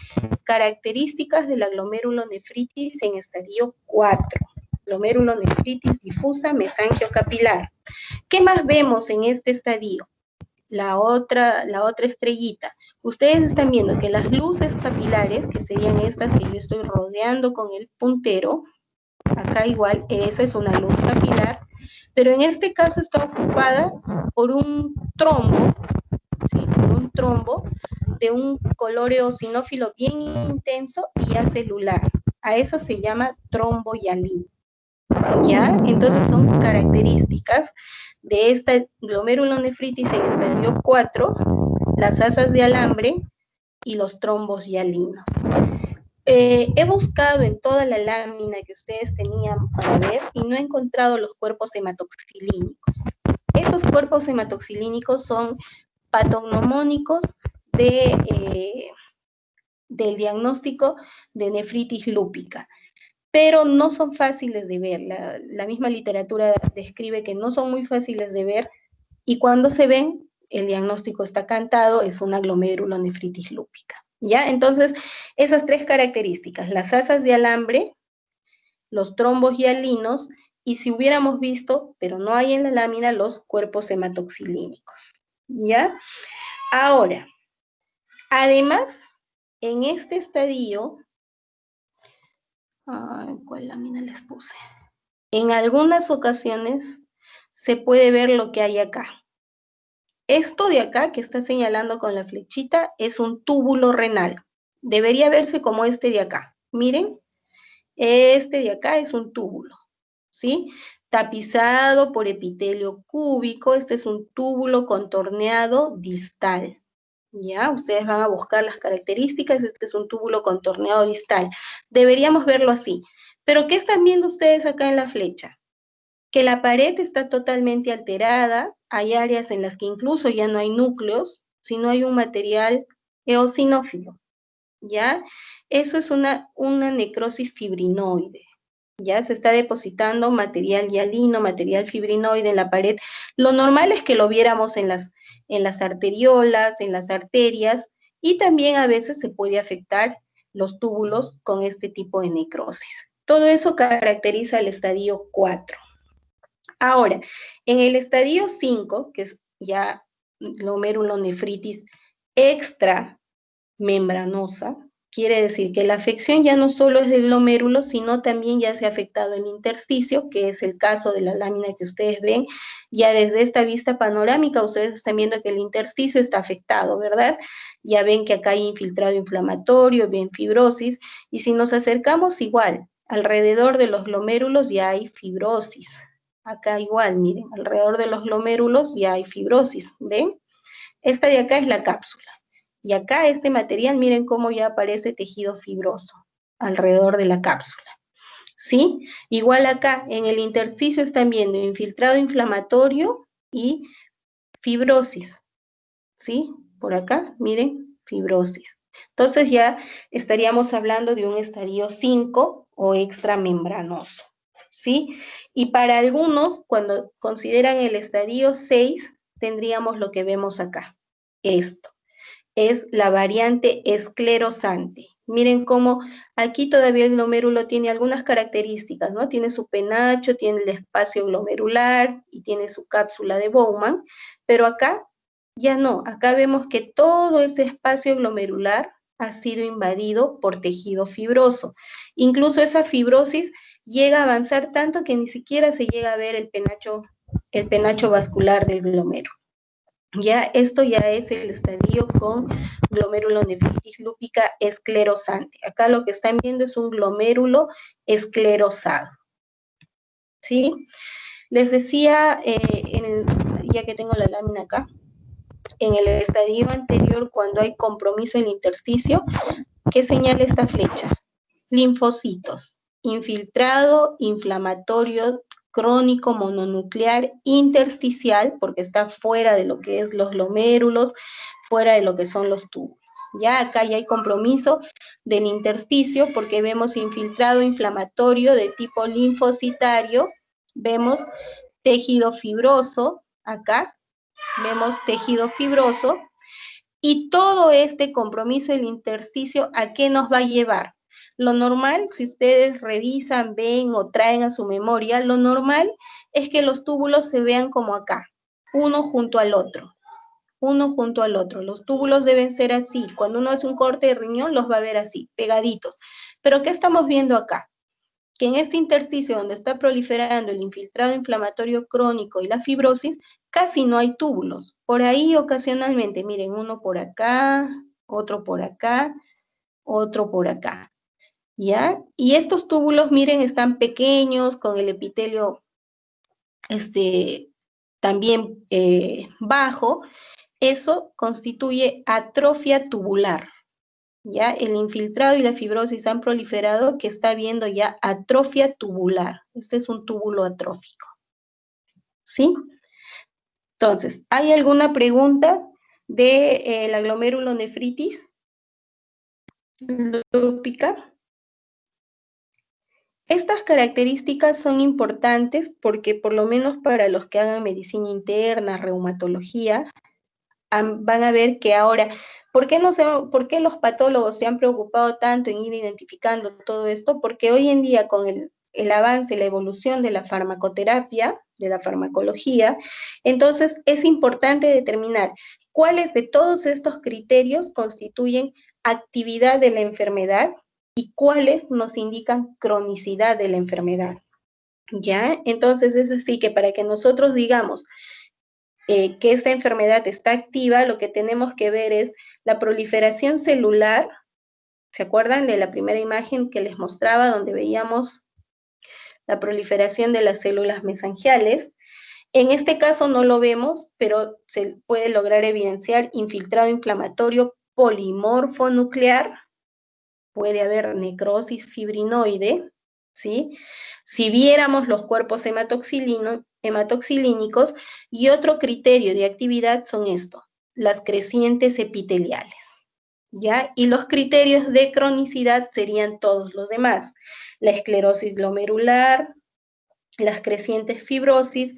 características de la glomerulonefritis en estadio 4. Glomerulonefritis difusa mesangiocapilar. ¿Qué más vemos en este estadio? La otra estrellita. Ustedes están viendo que las luces capilares, que serían estas que yo estoy rodeando con el puntero, acá igual, esa es una luz capilar, pero en este caso está ocupada por un trombo, ¿sí? Por un trombo de un color eosinófilo bien intenso y acelular. A eso se llama trombo hialino, ¿ya? Entonces son características de esta glomerulonefritis en estadio 4, las asas de alambre y los trombos hialinos. He buscado en toda la lámina que ustedes tenían para ver y no he encontrado los cuerpos hematoxilínicos. Esos cuerpos hematoxilínicos son patognomónicos del diagnóstico de nefritis lúpica, pero no son fáciles de ver. La misma literatura describe que no son muy fáciles de ver y cuando se ven, el diagnóstico está cantado, es una glomerulonefritis lúpica. ¿Ya? Entonces, esas tres características, las asas de alambre, los trombos hialinos, y si hubiéramos visto, pero no hay en la lámina, los cuerpos hematoxilínicos. ¿Ya? Ahora, además, en este estadio, ¿cuál lámina les puse? En algunas ocasiones se puede ver lo que hay acá. Esto de acá, que está señalando con la flechita, es un túbulo renal. Debería verse como este de acá. Miren, este de acá es un túbulo, ¿sí? Tapizado por epitelio cúbico. Este es un túbulo contorneado distal. ¿Ya? Ustedes van a buscar las características. Este es un túbulo contorneado distal. Deberíamos verlo así. ¿Pero qué están viendo ustedes acá en la flecha? Que la pared está totalmente alterada, hay áreas en las que incluso ya no hay núcleos, sino hay un material eosinófilo, ¿ya? Eso es una necrosis fibrinoide, ¿ya? Se está depositando material hialino, material fibrinoide en la pared. Lo normal es que lo viéramos en las arteriolas, en las arterias, y también a veces se puede afectar los túbulos con este tipo de necrosis. Todo eso caracteriza el estadio 4. Ahora, en el estadio 5, que es ya glomerulonefritis extramembranosa, quiere decir que la afección ya no solo es del glomérulo, sino también ya se ha afectado el intersticio, que es el caso de la lámina que ustedes ven. Ya desde esta vista panorámica, ustedes están viendo que el intersticio está afectado, ¿verdad? Ya ven que acá hay infiltrado inflamatorio, bien fibrosis, y si nos acercamos igual, alrededor de los glomérulos ya hay fibrosis. Acá igual, miren, alrededor de los glomérulos ya hay fibrosis, ¿ven? Esta de acá es la cápsula. Y acá este material, miren cómo ya aparece tejido fibroso alrededor de la cápsula, ¿sí? Igual acá, en el intersticio están viendo infiltrado inflamatorio y fibrosis, ¿sí? Por acá, miren, fibrosis. Entonces ya estaríamos hablando de un estadio 5 o extramembranoso, ¿sí? Y para algunos, cuando consideran el estadio 6, tendríamos lo que vemos acá, esto. Es la variante esclerosante. Miren cómo aquí todavía el glomérulo tiene algunas características, ¿no? Tiene su penacho, tiene el espacio glomerular y tiene su cápsula de Bowman, pero acá ya no. Acá vemos que todo ese espacio glomerular ha sido invadido por tejido fibroso. Incluso esa fibrosis llega a avanzar tanto que ni siquiera se llega a ver el penacho vascular del glomérulo. Ya, esto ya es el estadio con glomerulonefritis lúpica esclerosante. Acá lo que están viendo es un glomérulo esclerosado. ¿Sí? Les decía, ya que tengo la lámina acá, en el estadio anterior, cuando hay compromiso en el intersticio, ¿qué señala esta flecha? Linfocitos, infiltrado, inflamatorio, crónico, mononuclear, intersticial, porque está fuera de lo que es los glomérulos, fuera de lo que son los túbulos, Ya acá ya hay compromiso del intersticio porque vemos infiltrado inflamatorio de tipo linfocitario, vemos tejido fibroso, acá vemos tejido fibroso, y todo este compromiso del intersticio, ¿a qué nos va a llevar? Lo normal, si ustedes revisan, ven o traen a su memoria, lo normal es que los túbulos se vean como acá, uno junto al otro. Uno junto al otro. Los túbulos deben ser así. Cuando uno hace un corte de riñón, los va a ver así, pegaditos. Pero ¿qué estamos viendo acá? Que en este intersticio donde está proliferando el infiltrado inflamatorio crónico y la fibrosis, casi no hay túbulos. Por ahí ocasionalmente, miren, uno por acá, otro por acá, otro por acá. ¿Ya? Y estos túbulos, miren, están pequeños, con el epitelio también bajo. Eso constituye atrofia tubular, ¿ya? El infiltrado y la fibrosis han proliferado que está habiendo ya atrofia tubular. Este es un túbulo atrófico, ¿sí? Entonces, ¿hay alguna pregunta de la glomerulonefritis lúpica? Estas características son importantes porque por lo menos para los que hagan medicina interna, reumatología, van a ver que ahora, ¿por qué los patólogos se han preocupado tanto en ir identificando todo esto? Porque hoy en día con el avance, la evolución de la farmacoterapia, de la farmacología, entonces es importante determinar cuáles de todos estos criterios constituyen actividad de la enfermedad y cuáles nos indican cronicidad de la enfermedad. ¿Ya? Entonces es así que para que nosotros digamos que esta enfermedad está activa, lo que tenemos que ver es la proliferación celular. ¿Se acuerdan de la primera imagen que les mostraba donde veíamos la proliferación de las células mesangiales? En este caso no lo vemos, pero se puede lograr evidenciar infiltrado inflamatorio polimorfo nuclear, puede haber necrosis fibrinoide, ¿sí? Si viéramos los cuerpos hematoxilínicos, y otro criterio de actividad son estos, las crecientes epiteliales, ¿ya? Y los criterios de cronicidad serían todos los demás, la esclerosis glomerular, las crecientes fibrosas,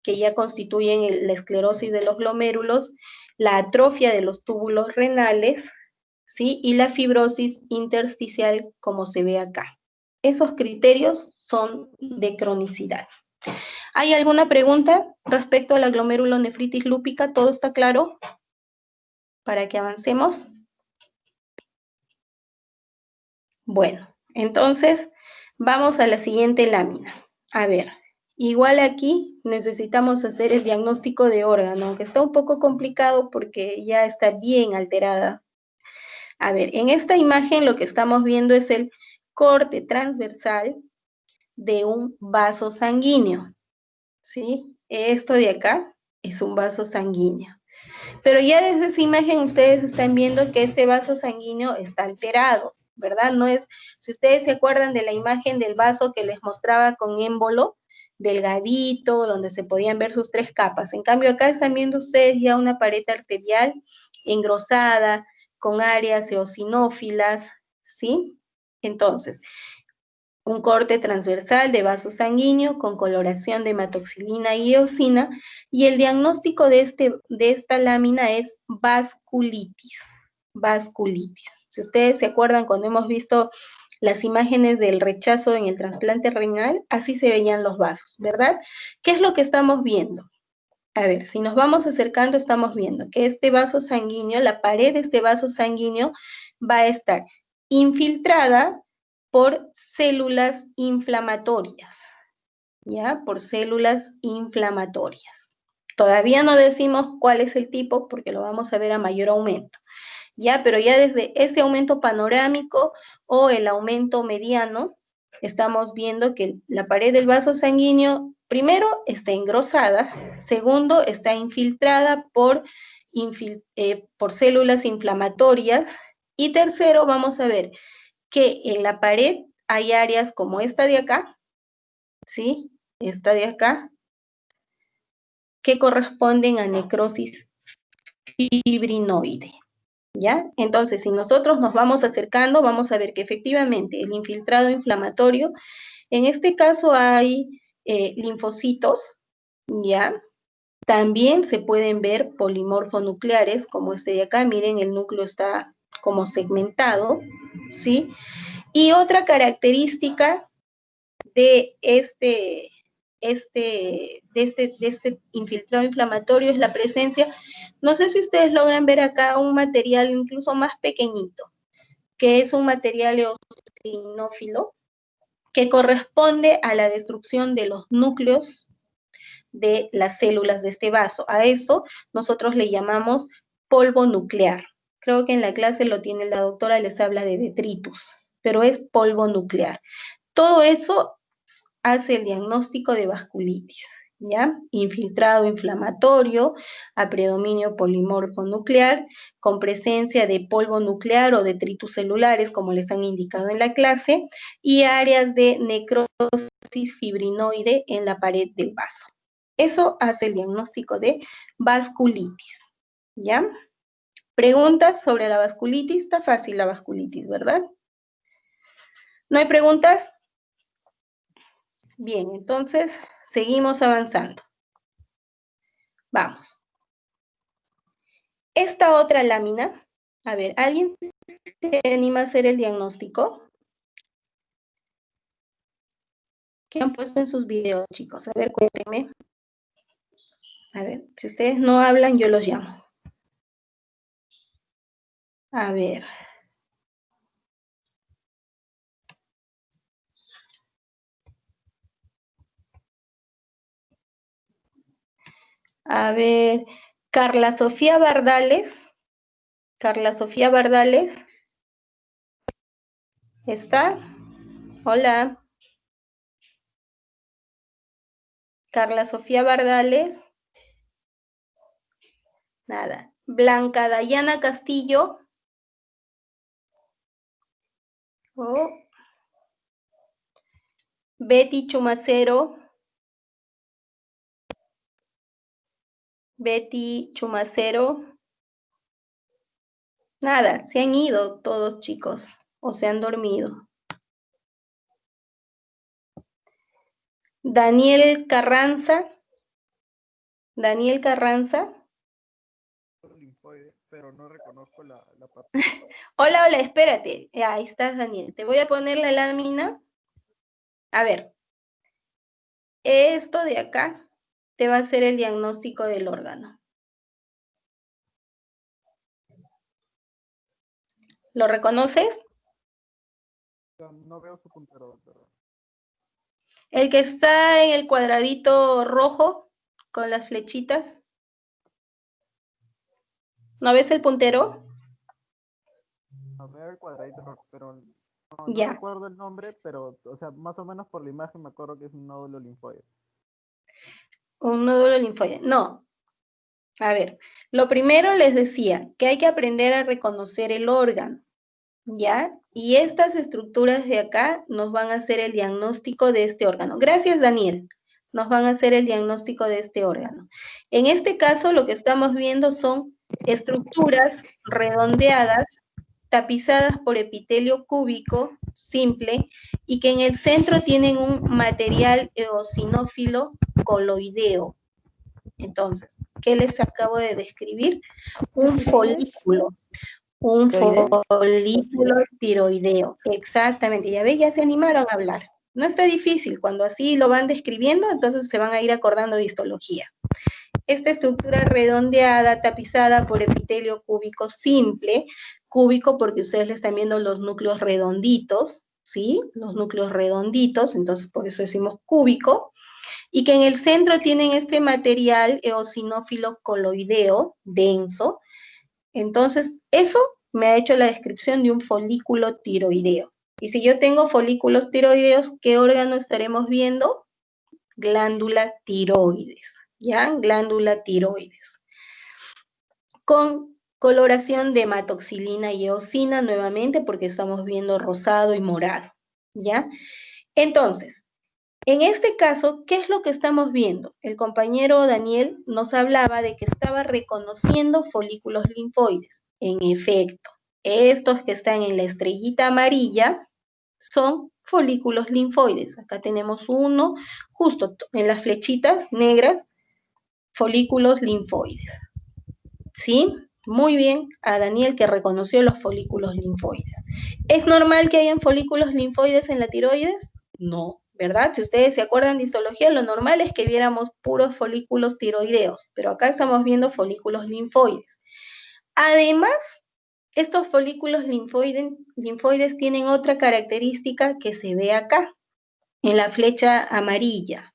que ya constituyen la esclerosis de los glomérulos, la atrofia de los túbulos renales, ¿sí? Y la fibrosis intersticial, como se ve acá. Esos criterios son de cronicidad. ¿Hay alguna pregunta respecto a la glomerulonefritis lúpica? ¿Todo está claro? Para que avancemos. Bueno, entonces vamos a la siguiente lámina. A ver, igual aquí necesitamos hacer el diagnóstico de órgano, que está un poco complicado porque ya está bien alterada. A ver, en esta imagen lo que estamos viendo es el corte transversal de un vaso sanguíneo, ¿sí? Esto de acá es un vaso sanguíneo. Pero ya desde esa imagen ustedes están viendo que este vaso sanguíneo está alterado, ¿verdad? No es, si ustedes se acuerdan de la imagen del vaso que les mostraba con émbolo, delgadito, donde se podían ver sus 3 capas. En cambio, acá están viendo ustedes ya una pared arterial engrosada, con áreas eosinófilas, ¿sí? Entonces, un corte transversal de vaso sanguíneo con coloración de hematoxilina y eosina, y el diagnóstico de esta lámina es vasculitis. Vasculitis. Si ustedes se acuerdan cuando hemos visto las imágenes del rechazo en el trasplante renal, así se veían los vasos, ¿verdad? ¿Qué es lo que estamos viendo? A ver, si nos vamos acercando, estamos viendo que este vaso sanguíneo, la pared de este vaso sanguíneo va a estar infiltrada por células inflamatorias, ¿ya? Por células inflamatorias. Todavía no decimos cuál es el tipo porque lo vamos a ver a mayor aumento, ¿ya? Pero ya desde ese aumento panorámico o el aumento mediano, estamos viendo que la pared del vaso sanguíneo, primero, está engrosada, segundo, está infiltrada por células inflamatorias, y tercero, vamos a ver que en la pared hay áreas como esta de acá, ¿sí? Esta de acá, que corresponden a necrosis fibrinoide, ¿ya? Entonces, si nosotros nos vamos acercando, vamos a ver que efectivamente el infiltrado inflamatorio, en este caso hay linfocitos, ¿ya? También se pueden ver polimorfonucleares, como este de acá, miren, el núcleo está como segmentado, ¿sí? Y otra característica de este infiltrado inflamatorio es la presencia, no sé si ustedes logran ver acá un material incluso más pequeñito, que es un material eosinófilo, que corresponde a la destrucción de los núcleos de las células de este vaso. A eso nosotros le llamamos polvo nuclear. Creo que en la clase lo tiene la doctora, les habla de detritus, pero es polvo nuclear. Todo eso hace el diagnóstico de vasculitis, ¿ya? Infiltrado inflamatorio, a predominio polimorfo nuclear, con presencia de polvo nuclear o detritus celulares, como les han indicado en la clase, y áreas de necrosis fibrinoide en la pared del vaso. Eso hace el diagnóstico de vasculitis, ¿ya? ¿Preguntas sobre la vasculitis? Está fácil la vasculitis, ¿verdad? ¿No hay preguntas? Bien, entonces seguimos avanzando. Vamos. Esta otra lámina, a ver, ¿alguien se anima a hacer el diagnóstico? ¿Qué han puesto en sus videos, chicos? A ver, cuéntenme. A ver, si ustedes no hablan, yo los llamo. A ver. A ver, Carla Sofía Bardales. Carla Sofía Bardales. ¿Está? Hola. Carla Sofía Bardales. Nada. Blanca Dayana Castillo. Oh. Betty Chumacero. Betty Chumacero. Nada, se han ido todos, chicos, o se han dormido. Daniel Carranza. Daniel Carranza. Pero no reconozco la parte. Hola, hola, espérate. Ahí estás, Daniel. Te voy a poner la lámina. A ver. Esto de acá te va a hacer el diagnóstico del órgano. ¿Lo reconoces? No veo su puntero, pero... El que está en el cuadradito rojo con las flechitas. ¿No ves el puntero? No veo el cuadradito rojo, pero no Ya. recuerdo el nombre, pero, o sea, más o menos por la imagen me acuerdo que es un nódulo linfoide. Un nódulo linfoide. No. A ver, lo primero les decía que hay que aprender a reconocer el órgano, ¿ya? Y estas estructuras de acá nos van a hacer el diagnóstico de este órgano. Gracias, Daniel. Nos van a hacer el diagnóstico de este órgano. En este caso, lo que estamos viendo son estructuras redondeadas, tapizadas por epitelio cúbico simple y que en el centro tienen un material eosinófilo coloideo. Entonces, ¿qué les acabo de describir? Un folículo. Un folículo tiroideo. Exactamente. Ya ve, ya se animaron a hablar. No está difícil. Cuando así lo van describiendo, entonces se van a ir acordando de histología. Esta estructura redondeada, tapizada por epitelio cúbico simple, cúbico porque ustedes le están viendo los núcleos redonditos, ¿sí? Los núcleos redonditos, entonces por eso decimos cúbico, y que en el centro tienen este material eosinófilo coloideo denso. Entonces, eso me ha hecho la descripción de un folículo tiroideo. Y si yo tengo folículos tiroideos, ¿qué órgano estaremos viendo? Glándula tiroides, ¿ya? Glándula tiroides. Con coloración de hematoxilina y eosina nuevamente, porque estamos viendo rosado y morado, ¿ya? Entonces, En este caso, ¿qué es lo que estamos viendo? El compañero Daniel nos hablaba de que estaba reconociendo folículos linfoides. En efecto, estos que están en la estrellita amarilla son folículos linfoides. Acá tenemos uno, justo en las flechitas negras, folículos linfoides. ¿Sí? Muy bien a Daniel que reconoció los folículos linfoides. ¿Es normal que hayan folículos linfoides en la tiroides? No, ¿verdad? Si ustedes se acuerdan de histología, lo normal es que viéramos puros folículos tiroideos, pero acá estamos viendo folículos linfoides. Además, estos folículos linfoides tienen otra característica que se ve acá, en la flecha amarilla.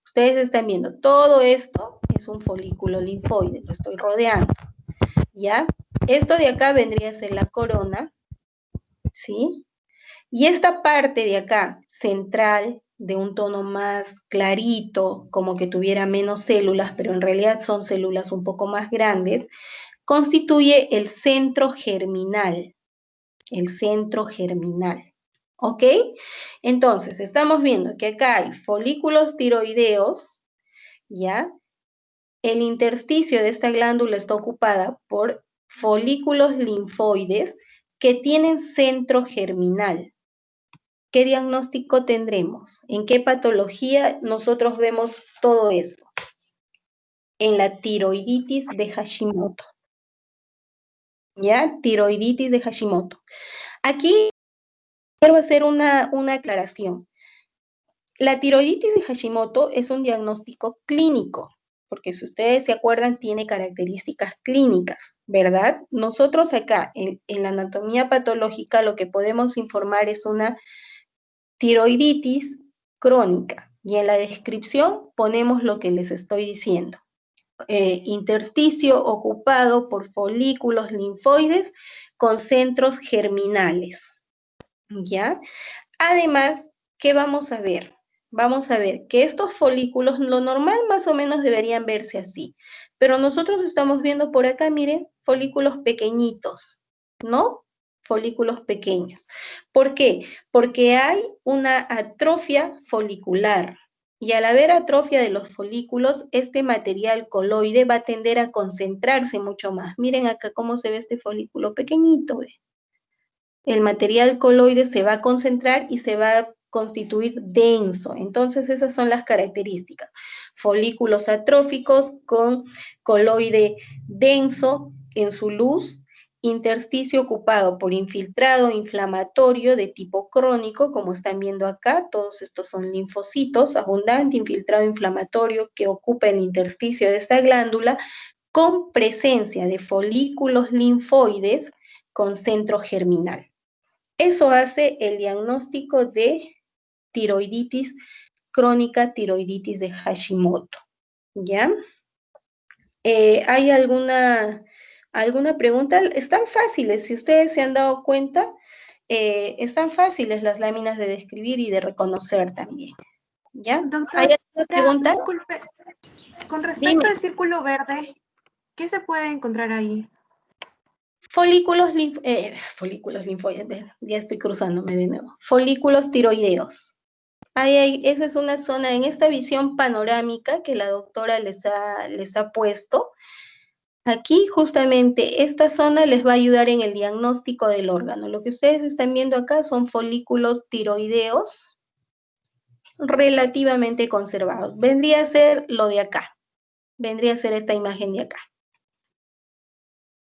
Ustedes están viendo, todo esto es un folículo linfoide, lo estoy rodeando, ¿ya? Esto de acá vendría a ser la corona, ¿sí? Y esta parte de acá, central, de un tono más clarito, como que tuviera menos células, pero en realidad son células un poco más grandes, constituye el centro germinal, ¿ok? Entonces, estamos viendo que acá hay folículos tiroideos, ¿ya? El intersticio de esta glándula está ocupada por folículos linfoides que tienen centro germinal. ¿Qué diagnóstico tendremos? ¿En qué patología nosotros vemos todo eso? En la tiroiditis de Hashimoto. ¿Ya? Tiroiditis de Hashimoto. Aquí quiero hacer una aclaración. La tiroiditis de Hashimoto es un diagnóstico clínico, porque si ustedes se acuerdan, tiene características clínicas, ¿verdad? Nosotros acá, en la anatomía patológica, lo que podemos informar es una tiroiditis crónica, y en la descripción ponemos lo que les estoy diciendo. Intersticio ocupado por folículos linfoides con centros germinales, ¿ya? Además, ¿qué vamos a ver? Vamos a ver que estos folículos, lo normal más o menos deberían verse así, pero nosotros estamos viendo por acá, miren, folículos pequeñitos, ¿no? Folículos pequeños. ¿Por qué? Porque hay una atrofia folicular, y al haber atrofia de los folículos, este material coloide va a tender a concentrarse mucho más. Miren acá cómo se ve este folículo pequeñito, ¿ve? El material coloide se va a concentrar y se va a constituir denso. Entonces, esas son las características. Folículos atróficos con coloide denso en su luz, intersticio ocupado por infiltrado inflamatorio de tipo crónico, como están viendo acá, todos estos son linfocitos, abundante infiltrado inflamatorio que ocupa el intersticio de esta glándula, con presencia de folículos linfoides con centro germinal. Eso hace el diagnóstico de tiroiditis crónica, tiroiditis de Hashimoto, ¿ya? ¿Hay alguna pregunta? Están fáciles, si ustedes se han dado cuenta, están fáciles las láminas de describir y de reconocer también, ¿ya? ¿Hay alguna pregunta? Disculpe, con respecto Dime. al círculo verde, ¿qué se puede encontrar ahí? Folículos linfoides, ya estoy cruzándome de nuevo. Folículos tiroideos. Esa es una zona, en esta visión panorámica que la doctora les ha puesto, aquí justamente esta zona les va a ayudar en el diagnóstico del órgano. Lo que ustedes están viendo acá son folículos tiroideos relativamente conservados. Vendría a ser lo de acá, vendría a ser esta imagen de acá.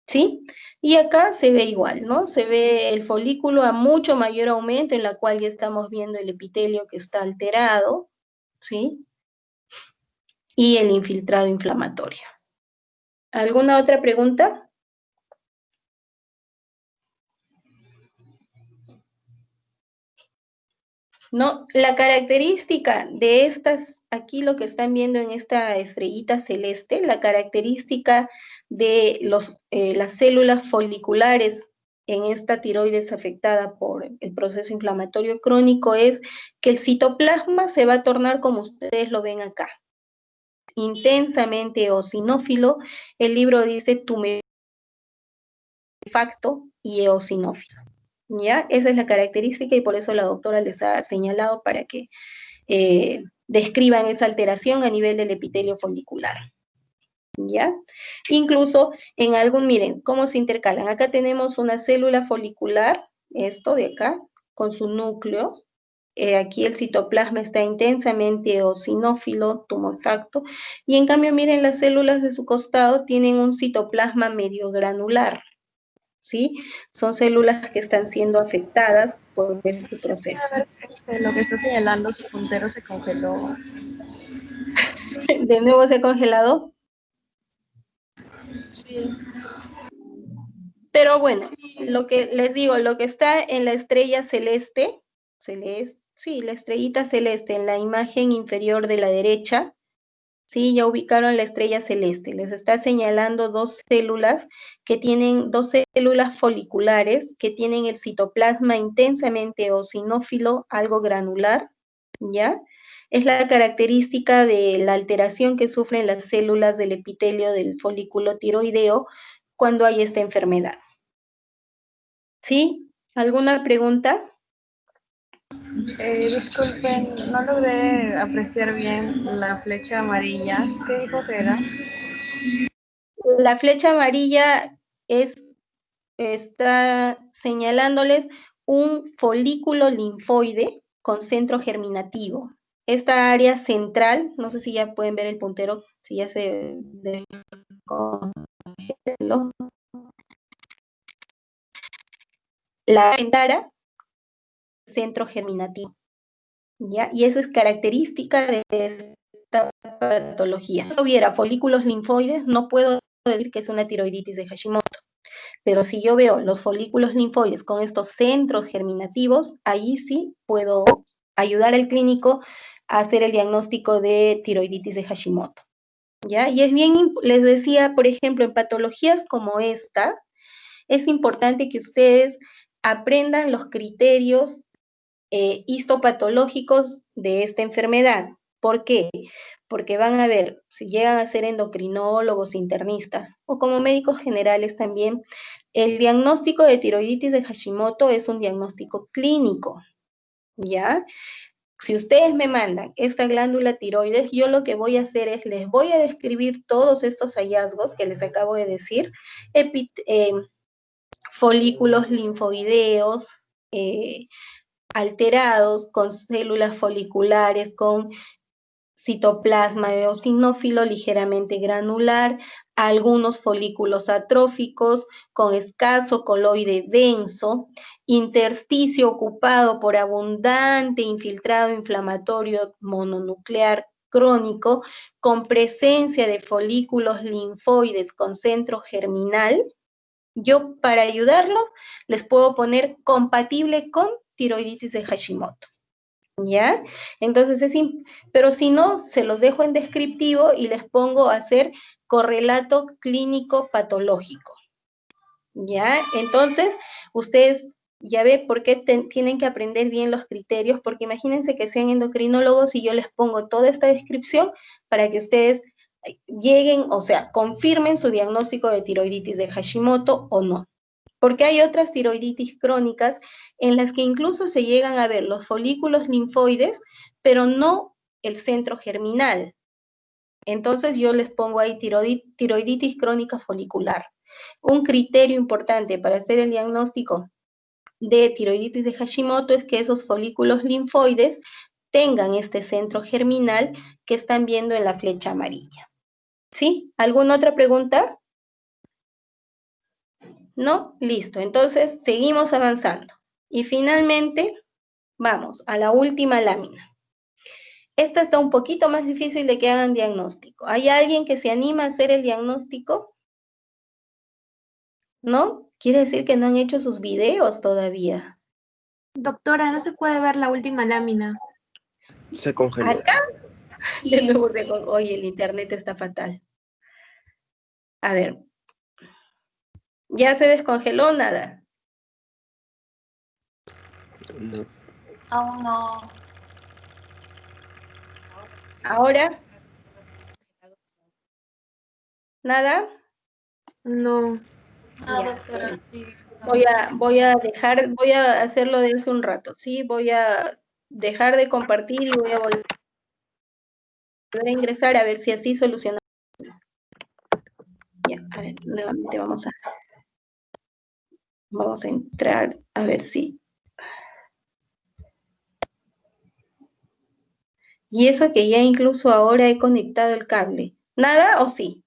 ¿Sí? Y acá se ve igual, ¿no? Se ve el folículo a mucho mayor aumento, en la cual ya estamos viendo el epitelio que está alterado, ¿sí? Y el infiltrado inflamatorio. ¿Alguna otra pregunta? No, la característica de estas, aquí lo que están viendo en esta estrellita celeste, la característica de las células foliculares en esta tiroides afectada por el proceso inflamatorio crónico es que el citoplasma se va a tornar como ustedes lo ven acá, intensamente eosinófilo. El libro dice tumefacto y eosinófilo. ¿Ya? Esa es la característica y por eso la doctora les ha señalado para que describan esa alteración a nivel del epitelio folicular. ¿Ya? Incluso en algún, miren, cómo se intercalan. Acá tenemos una célula folicular, esto de acá, con su núcleo. Aquí el citoplasma está intensamente eosinófilo, tumefacto, y en cambio, miren, las células de su costado tienen un citoplasma medio granular, ¿sí? Son células que están siendo afectadas por este proceso. A ver, lo que está señalando su puntero se congeló. ¿De nuevo se ha congelado? Sí. Pero bueno, lo que les digo, lo que está en la estrella celeste, sí, la estrellita celeste en la imagen inferior de la derecha, sí, ya ubicaron la estrella celeste. Les está señalando dos células foliculares que tienen el citoplasma intensamente eosinófilo, algo granular, ¿ya? Es la característica de la alteración que sufren las células del epitelio del folículo tiroideo cuando hay esta enfermedad. ¿Sí? ¿Alguna pregunta? Disculpen, no logré apreciar bien la flecha amarilla. ¿Qué dijo que era? La flecha amarilla está señalándoles un folículo linfoide con centro germinativo. Esta área central, no sé si ya pueden ver el puntero, si ya se descongeló. La ventana, centro germinativo, ¿ya? Y esa es característica de esta patología. Si no hubiera folículos linfoides, no puedo decir que es una tiroiditis de Hashimoto. Pero si yo veo los folículos linfoides con estos centros germinativos, ahí sí puedo ayudar al clínico a hacer el diagnóstico de tiroiditis de Hashimoto, ¿ya? Y es bien, les decía, por ejemplo, en patologías como esta, es importante que ustedes aprendan los criterios histopatológicos de esta enfermedad. ¿Por qué? Porque van a ver, si llegan a ser endocrinólogos, internistas o como médicos generales también, el diagnóstico de tiroiditis de Hashimoto es un diagnóstico clínico, ¿ya? Si ustedes me mandan esta glándula tiroides, yo lo que voy a hacer es, les voy a describir todos estos hallazgos que les acabo de decir, folículos linfoideos, alterados, con células foliculares, con citoplasma eosinófilo ligeramente granular, algunos folículos atróficos con escaso coloide denso, intersticio ocupado por abundante infiltrado inflamatorio mononuclear crónico, con presencia de folículos linfoides con centro germinal. Yo, para ayudarlo, les puedo poner compatible con tiroiditis de Hashimoto, ¿ya? Entonces, pero si no, se los dejo en descriptivo y les pongo a hacer correlato clínico patológico, ¿ya? Entonces, ustedes ya ven por qué tienen que aprender bien los criterios, porque imagínense que sean endocrinólogos y yo les pongo toda esta descripción para que ustedes lleguen, o sea, confirmen su diagnóstico de tiroiditis de Hashimoto o no. Porque hay otras tiroiditis crónicas en las que incluso se llegan a ver los folículos linfoides, pero no el centro germinal. Entonces yo les pongo ahí tiroiditis crónica folicular. Un criterio importante para hacer el diagnóstico de tiroiditis de Hashimoto es que esos folículos linfoides tengan este centro germinal que están viendo en la flecha amarilla. ¿Sí? ¿Alguna otra pregunta? ¿No? Listo. Entonces, seguimos avanzando. Y finalmente, vamos a la última lámina. Esta está un poquito más difícil de que hagan diagnóstico. ¿Hay alguien que se anima a hacer el diagnóstico? ¿No? Quiere decir que no han hecho sus videos todavía. Doctora, no se puede ver la última lámina. Se congeló. ¿Acá? De nuevo, oye, el internet está fatal. A ver. ¿Ya se descongeló nada? No. Aún no. ¿Ahora? ¿Nada? No. No, Ya, doctora, pues, sí. voy a hacerlo de eso un rato, ¿sí? Voy a dejar de compartir y voy a volver a ingresar a ver si así solucionamos. Ya, a ver, nuevamente vamos a entrar a ver si. Y eso que ya incluso ahora he conectado el cable. ¿Nada o sí?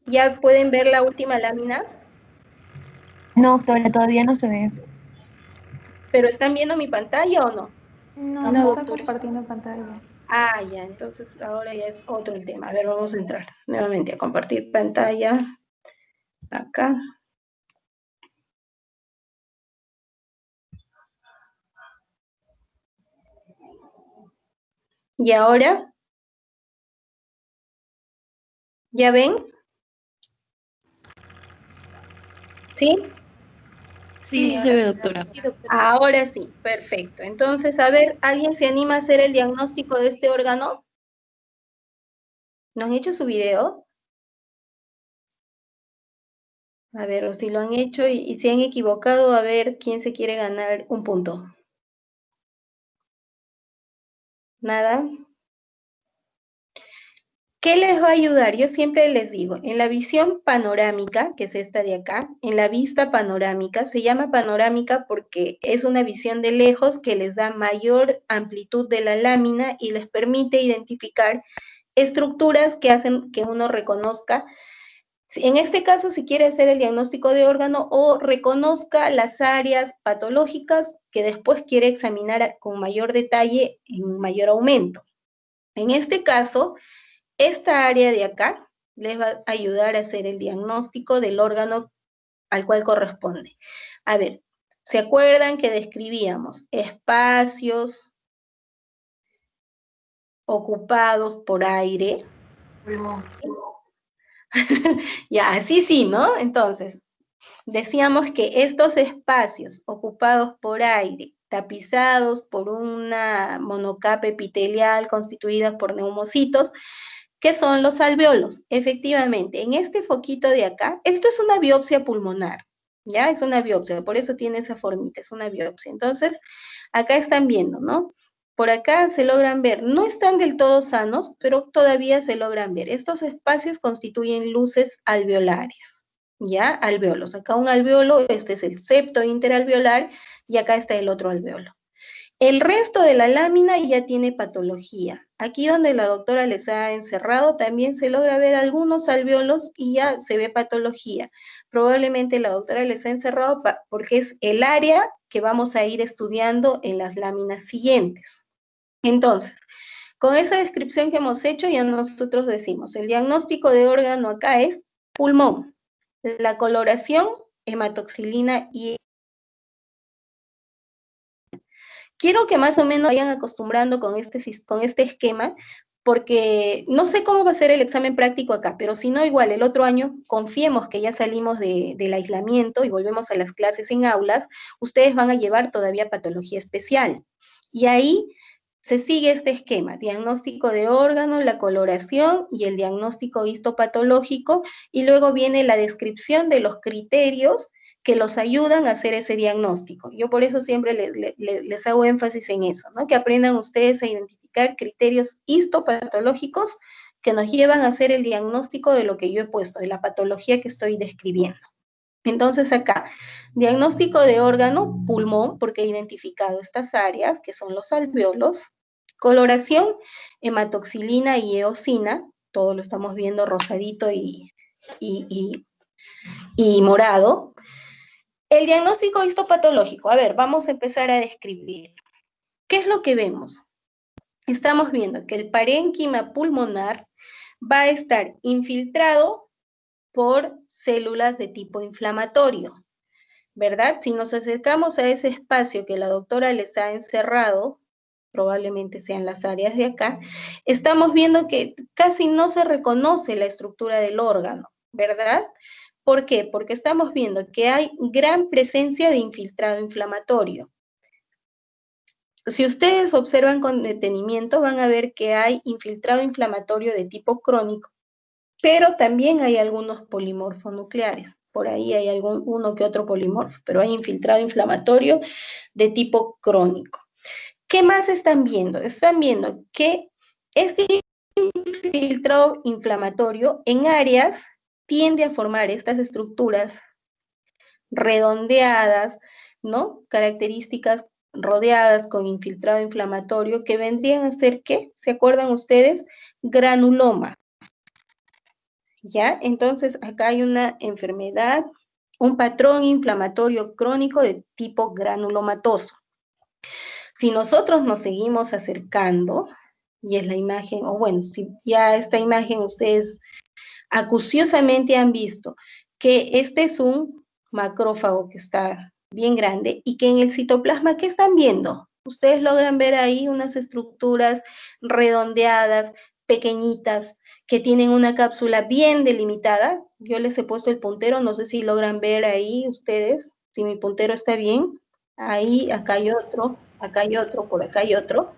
¿Ya pueden ver la última lámina? No, doctora, todavía no se ve. ¿Pero están viendo mi pantalla o no? No, No, está doctora. compartiendo pantalla. Ah, ya, entonces ahora ya es otro el tema. A ver, vamos a entrar nuevamente a compartir pantalla. Acá. ¿Y ahora? ¿Ya ven? ¿Sí? Sí se ve, doctora. Ahora sí, perfecto. Entonces, a ver, ¿alguien se anima a hacer el diagnóstico de este órgano? ¿No han hecho su video? A ver, o si lo han hecho y se han equivocado, a ver quién se quiere ganar un punto. ¿Nada? ¿Qué les va a ayudar? Yo siempre les digo, en la visión panorámica, que es esta de acá, en la vista panorámica, se llama panorámica porque es una visión de lejos que les da mayor amplitud de la lámina y les permite identificar estructuras que hacen que uno reconozca, en este caso, si quiere hacer el diagnóstico de órgano o reconozca las áreas patológicas que después quiere examinar con mayor detalle en mayor aumento. En este caso, esta área de acá les va a ayudar a hacer el diagnóstico del órgano al cual corresponde. A ver, ¿se acuerdan que describíamos espacios ocupados por aire? Ya, así sí, ¿no? Entonces, decíamos que estos espacios ocupados por aire, tapizados por una monocapa epitelial constituida por neumocitos, ¿qué son los alveolos? Efectivamente, en este foquito de acá, esto es una biopsia pulmonar, ¿ya? Es una biopsia, por eso tiene esa formita, es una biopsia. Entonces, acá están viendo, ¿no? Por acá se logran ver, no están del todo sanos, pero todavía se logran ver. Estos espacios constituyen luces alveolares, ¿ya? Alveolos. Acá un alveolo, este es el septo interalveolar, y acá está el otro alveolo. El resto de la lámina ya tiene patología. Aquí donde la doctora les ha encerrado también se logra ver algunos alveolos y ya se ve patología. Probablemente la doctora les ha encerrado porque es el área que vamos a ir estudiando en las láminas siguientes. Entonces, con esa descripción que hemos hecho ya nosotros decimos, el diagnóstico de órgano acá es pulmón, la coloración, hematoxilina y quiero que más o menos vayan acostumbrando con este esquema, porque no sé cómo va a ser el examen práctico acá, pero si no, igual el otro año, confiemos que ya salimos del aislamiento y volvemos a las clases en aulas, ustedes van a llevar todavía patología especial. Y ahí se sigue este esquema, diagnóstico de órgano, la coloración y el diagnóstico histopatológico, y luego viene la descripción de los criterios que los ayudan a hacer ese diagnóstico. Yo por eso siempre les hago énfasis en eso, ¿no? Que aprendan ustedes a identificar criterios histopatológicos que nos llevan a hacer el diagnóstico de lo que yo he puesto, de la patología que estoy describiendo. Entonces acá, diagnóstico de órgano, pulmón, porque he identificado estas áreas, que son los alveolos, coloración, hematoxilina y eosina, todo lo estamos viendo rosadito y morado. El diagnóstico histopatológico, a ver, vamos a empezar a describir. ¿Qué es lo que vemos? Estamos viendo que el parénquima pulmonar va a estar infiltrado por células de tipo inflamatorio, ¿verdad? Si nos acercamos a ese espacio que la doctora les ha encerrado, probablemente sean las áreas de acá, estamos viendo que casi no se reconoce la estructura del órgano, ¿verdad? ¿Por qué? Porque estamos viendo que hay gran presencia de infiltrado inflamatorio. Si ustedes observan con detenimiento, van a ver que hay infiltrado inflamatorio de tipo crónico, pero también hay algunos polimorfonucleares. por ahí hay uno que otro polimorfo, pero hay infiltrado inflamatorio de tipo crónico. ¿Qué más están viendo? Están viendo que este infiltrado inflamatorio en áreas tiende a formar estas estructuras redondeadas, ¿no? Características rodeadas con infiltrado inflamatorio que vendrían a ser, ¿qué? ¿Se acuerdan ustedes? Granuloma. ¿Ya? Entonces, acá hay una enfermedad, un patrón inflamatorio crónico de tipo granulomatoso. Si nosotros nos seguimos acercando, y es la imagen, o bueno, si ya esta imagen ustedes acuciosamente han visto que este es un macrófago que está bien grande y que en el citoplasma, ¿qué están viendo? Ustedes logran ver ahí unas estructuras redondeadas, pequeñitas, que tienen una cápsula bien delimitada. Yo les he puesto el puntero, no sé si logran ver ahí ustedes, si mi puntero está bien. Ahí, acá hay otro, por acá hay otro,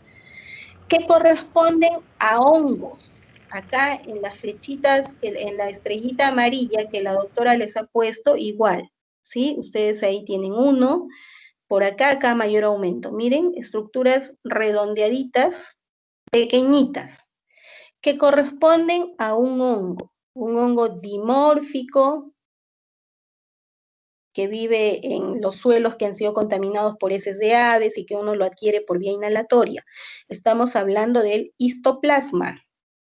que corresponden a hongos. Acá en las flechitas, en la estrellita amarilla que la doctora les ha puesto, igual, ¿sí? Ustedes ahí tienen uno, por acá mayor aumento. Miren, estructuras redondeaditas, pequeñitas, que corresponden a un hongo dimórfico, que vive en los suelos que han sido contaminados por heces de aves y que uno lo adquiere por vía inhalatoria. Estamos hablando del histoplasma,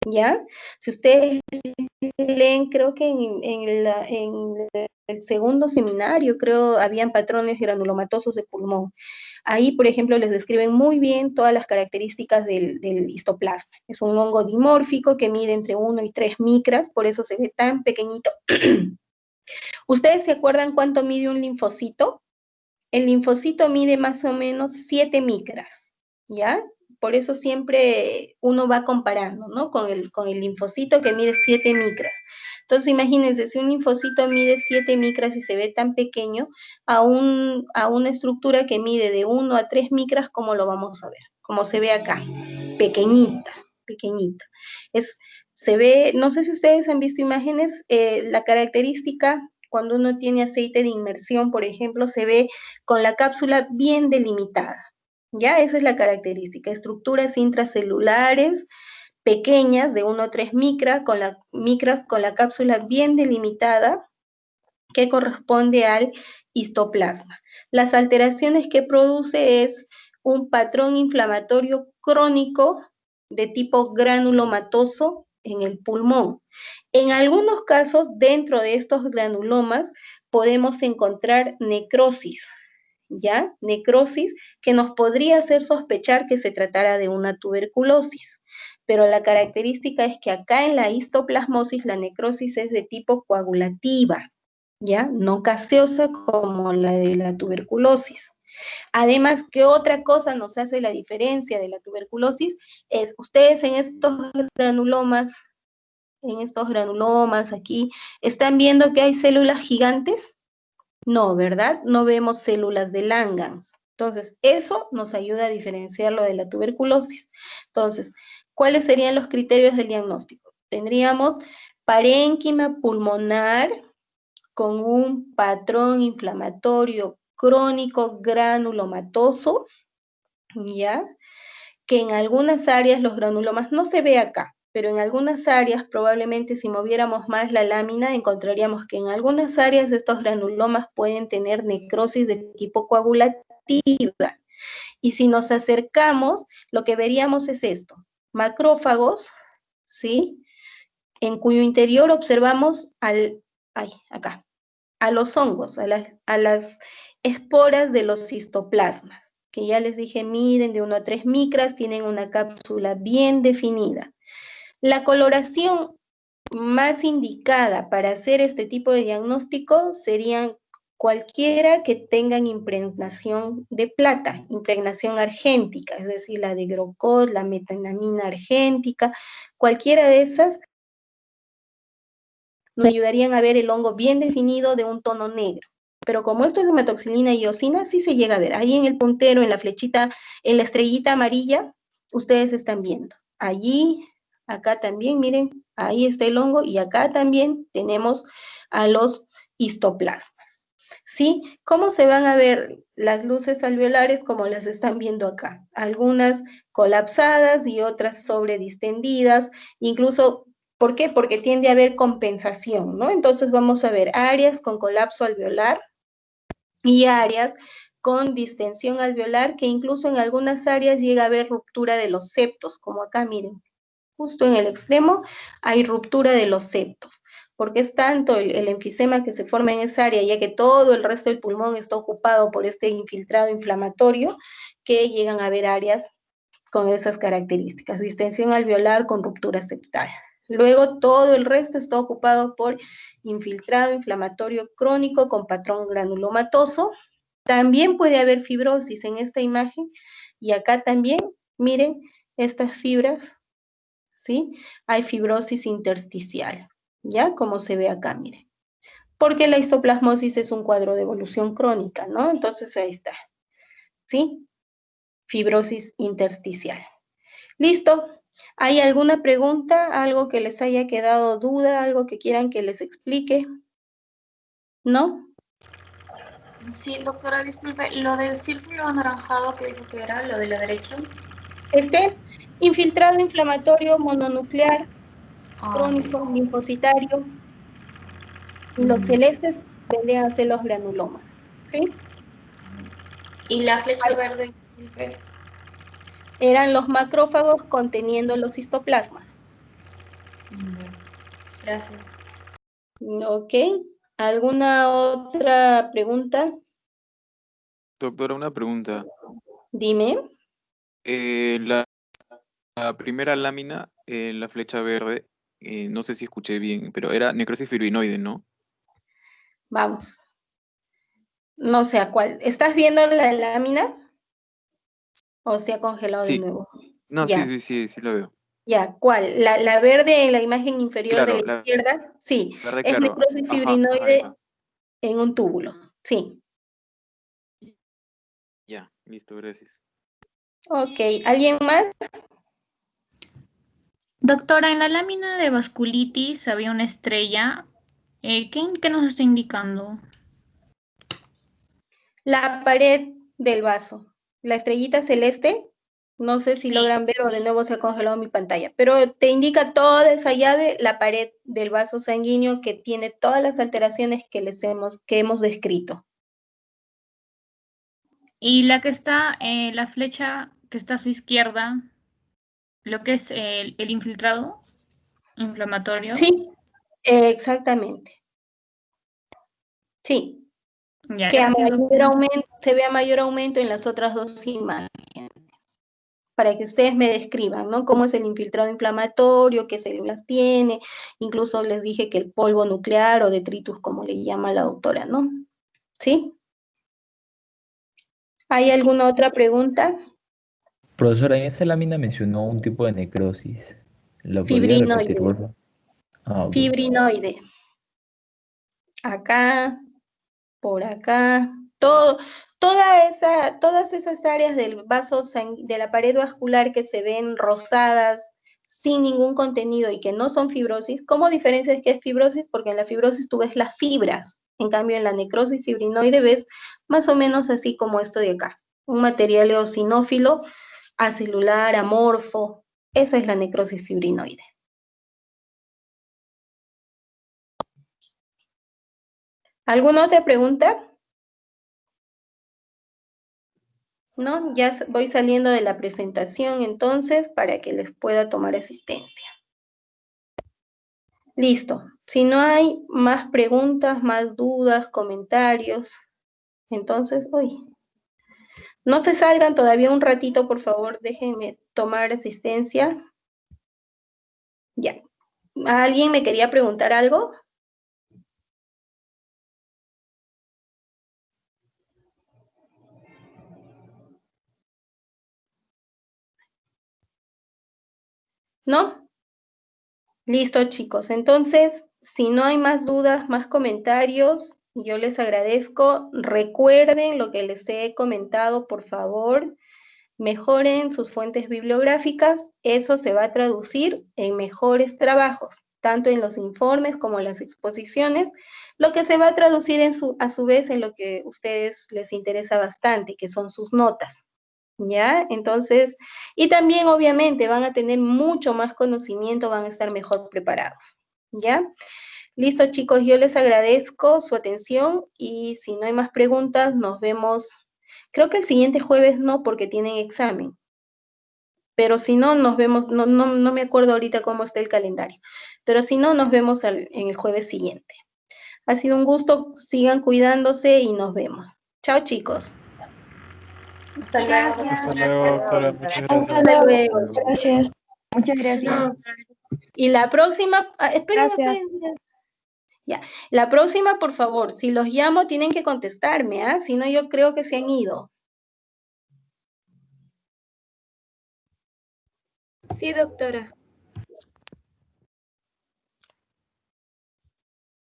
¿ya? Si ustedes leen, creo que en el segundo seminario, creo, habían patrones granulomatosos de pulmón. Ahí, por ejemplo, les describen muy bien todas las características del histoplasma. Es un hongo dimórfico que mide entre 1 y 3 micras, por eso se ve tan pequeñito. ¿Ustedes se acuerdan cuánto mide un linfocito? El linfocito mide más o menos 7 micras, ¿ya? Por eso siempre uno va comparando, ¿no? Con el linfocito que mide 7 micras. Entonces, imagínense, si un linfocito mide 7 micras y se ve tan pequeño, a una estructura que mide de 1 a 3 micras, ¿cómo lo vamos a ver? Como se ve acá, pequeñita, pequeñita. Se ve, no sé si ustedes han visto imágenes, la característica cuando uno tiene aceite de inmersión, por ejemplo, se ve con la cápsula bien delimitada. ¿Ya? Esa es la característica. Estructuras intracelulares pequeñas, de 1 a 3 micras, con la cápsula bien delimitada, que corresponde al histoplasma. Las alteraciones que produce es un patrón inflamatorio crónico de tipo granulomatoso en el pulmón. En algunos casos, dentro de estos granulomas, podemos encontrar necrosis, ¿ya? Necrosis que nos podría hacer sospechar que se tratara de una tuberculosis. Pero la característica es que acá en la histoplasmosis la necrosis es de tipo coagulativa, ¿ya? No gaseosa como la de la tuberculosis. Además, ¿qué otra cosa nos hace la diferencia de la tuberculosis? Es, ustedes en estos granulomas aquí, ¿están viendo que hay células gigantes? No, ¿verdad? No vemos células de Langhans. Entonces, eso nos ayuda a diferenciarlo de la tuberculosis. Entonces, ¿cuáles serían los criterios del diagnóstico? Tendríamos parénquima pulmonar con un patrón inflamatorio crónico granulomatoso, ¿ya? Que en algunas áreas los granulomas no se ve acá, pero en algunas áreas, probablemente si moviéramos más la lámina, encontraríamos que en algunas áreas estos granulomas pueden tener necrosis de tipo coagulativa. Y si nos acercamos, lo que veríamos es esto, macrófagos, ¿sí? En cuyo interior observamos acá, a los hongos, a las esporas de los cistoplasmas, que ya les dije, miden de 1 a 3 micras, tienen una cápsula bien definida. La coloración más indicada para hacer este tipo de diagnóstico serían cualquiera que tengan impregnación de plata, impregnación argéntica, es decir, la de Grocod, la metanamina argéntica, cualquiera de esas nos ayudarían a ver el hongo bien definido de un tono negro. Pero como esto es hematoxilina y eosina, sí se llega a ver. Ahí en el puntero, en la flechita, en la estrellita amarilla, ustedes están viendo. Allí, acá también, miren, ahí está el hongo y acá también tenemos a los histoplasmas. ¿Sí? ¿Cómo se van a ver las luces alveolares? Como las están viendo acá. Algunas colapsadas y otras sobredistendidas, incluso, ¿por qué? Porque tiende a haber compensación, ¿no? Entonces vamos a ver áreas con colapso alveolar y áreas con distensión alveolar, que incluso en algunas áreas llega a haber ruptura de los septos, como acá, miren. Justo en el extremo hay ruptura de los septos, porque es tanto el enfisema que se forma en esa área, ya que todo el resto del pulmón está ocupado por este infiltrado inflamatorio, que llegan a haber áreas con esas características, distensión alveolar con ruptura septal. Luego todo el resto está ocupado por infiltrado inflamatorio crónico con patrón granulomatoso. También puede haber fibrosis en esta imagen, y acá también, miren, estas fibras, ¿sí? Hay fibrosis intersticial, ¿ya? Como se ve acá, miren. Porque la histoplasmosis es un cuadro de evolución crónica, ¿no? Entonces ahí está, ¿sí? Fibrosis intersticial. ¿Listo? ¿Hay alguna pregunta? ¿Algo que les haya quedado duda? ¿Algo que quieran que les explique? ¿No? Sí, doctora, disculpe, lo del círculo anaranjado que dijo que era, lo de la derecha. Infiltrado inflamatorio mononuclear, Ah, crónico, ok. linfocitario, y los celestes vendrían a ser los granulomas, ¿sí? Y la flecha verde, disculpe. Eran los macrófagos conteniendo los histoplasmas. Gracias. Ok, ¿alguna otra pregunta? Doctora, una pregunta. Dime. La primera lámina, la flecha verde, no sé si escuché bien, pero era necrosis fibrinoide, ¿no? Vamos. No sé a cuál. ¿Estás viendo la lámina? ¿O se ha congelado de Sí. nuevo? No, Ya. sí lo veo. Ya, ¿cuál? La verde en la imagen inferior de Claro, la izquierda, sí, la red, es claro. necrosis Ajá, fibrinoide esa. en un túbulo, sí. Ya, listo, gracias. Ok, ¿alguien más? Doctora, en la lámina de vasculitis había una estrella. ¿Qué nos está indicando? La pared del vaso, la estrellita celeste, no sé si Sí. logran ver o de nuevo se ha congelado mi pantalla, pero te indica toda esa llave, la pared del vaso sanguíneo que tiene todas las alteraciones que hemos descrito. Y la que está, la flecha que está a su izquierda, lo que es el infiltrado inflamatorio. Sí, exactamente. Sí, Ya, que gracias, doctora. se vea mayor aumento en las otras dos imágenes, para que ustedes me describan, ¿no? Cómo es el infiltrado inflamatorio, qué células tiene, incluso les dije que el polvo nuclear o detritus, como le llama la doctora, ¿no? ¿Sí? ¿Hay alguna otra pregunta? Profesora, en esta lámina mencionó un tipo de necrosis. ¿Lo podría repetir, por Fibrinoide, favor? Ah, ok. fibrinoide. Acá, por acá, todo, todas esas áreas del vaso de la pared vascular que se ven rosadas, sin ningún contenido y que no son fibrosis. ¿Cómo diferencias qué es fibrosis? Porque en la fibrosis tú ves las fibras, en cambio en la necrosis fibrinoide ves más o menos así como esto de acá, un material eosinófilo, acelular, amorfo. Esa es la necrosis fibrinoide. ¿Alguna otra pregunta? ¿No? Ya voy saliendo de la presentación entonces para que les pueda tomar asistencia. Listo. Si no hay más preguntas, más dudas, comentarios, entonces, no se salgan todavía un ratito, por favor, déjenme tomar asistencia. Ya. ¿Alguien me quería preguntar algo? ¿No? Listo, chicos. Entonces, si no hay más dudas, más comentarios, yo les agradezco. Recuerden lo que les he comentado, por favor. Mejoren sus fuentes bibliográficas. Eso se va a traducir en mejores trabajos. tanto en los informes como en las exposiciones, lo que se va a traducir a su vez en lo que a ustedes les interesa bastante, que son sus notas. ¿Ya? Entonces, y también obviamente van a tener mucho más conocimiento, van a estar mejor preparados. ¿Ya? Listo, chicos, yo les agradezco su atención y si no hay más preguntas, nos vemos, creo que el siguiente jueves no, porque tienen examen. Pero si no, nos vemos, no me acuerdo ahorita cómo está el calendario, pero si no, nos vemos en el jueves siguiente. Ha sido un gusto, sigan cuidándose y nos vemos. Chao, chicos. Hasta luego, Gracias. doctora. Hasta luego, doctora. Muchas gracias. Hasta luego. Gracias. Muchas gracias. Y la próxima, esperen, Gracias. esperen. Ya, la próxima, por favor, si los llamo tienen que contestarme, ¿ah? Si no, yo creo que se han ido. Sí, doctora.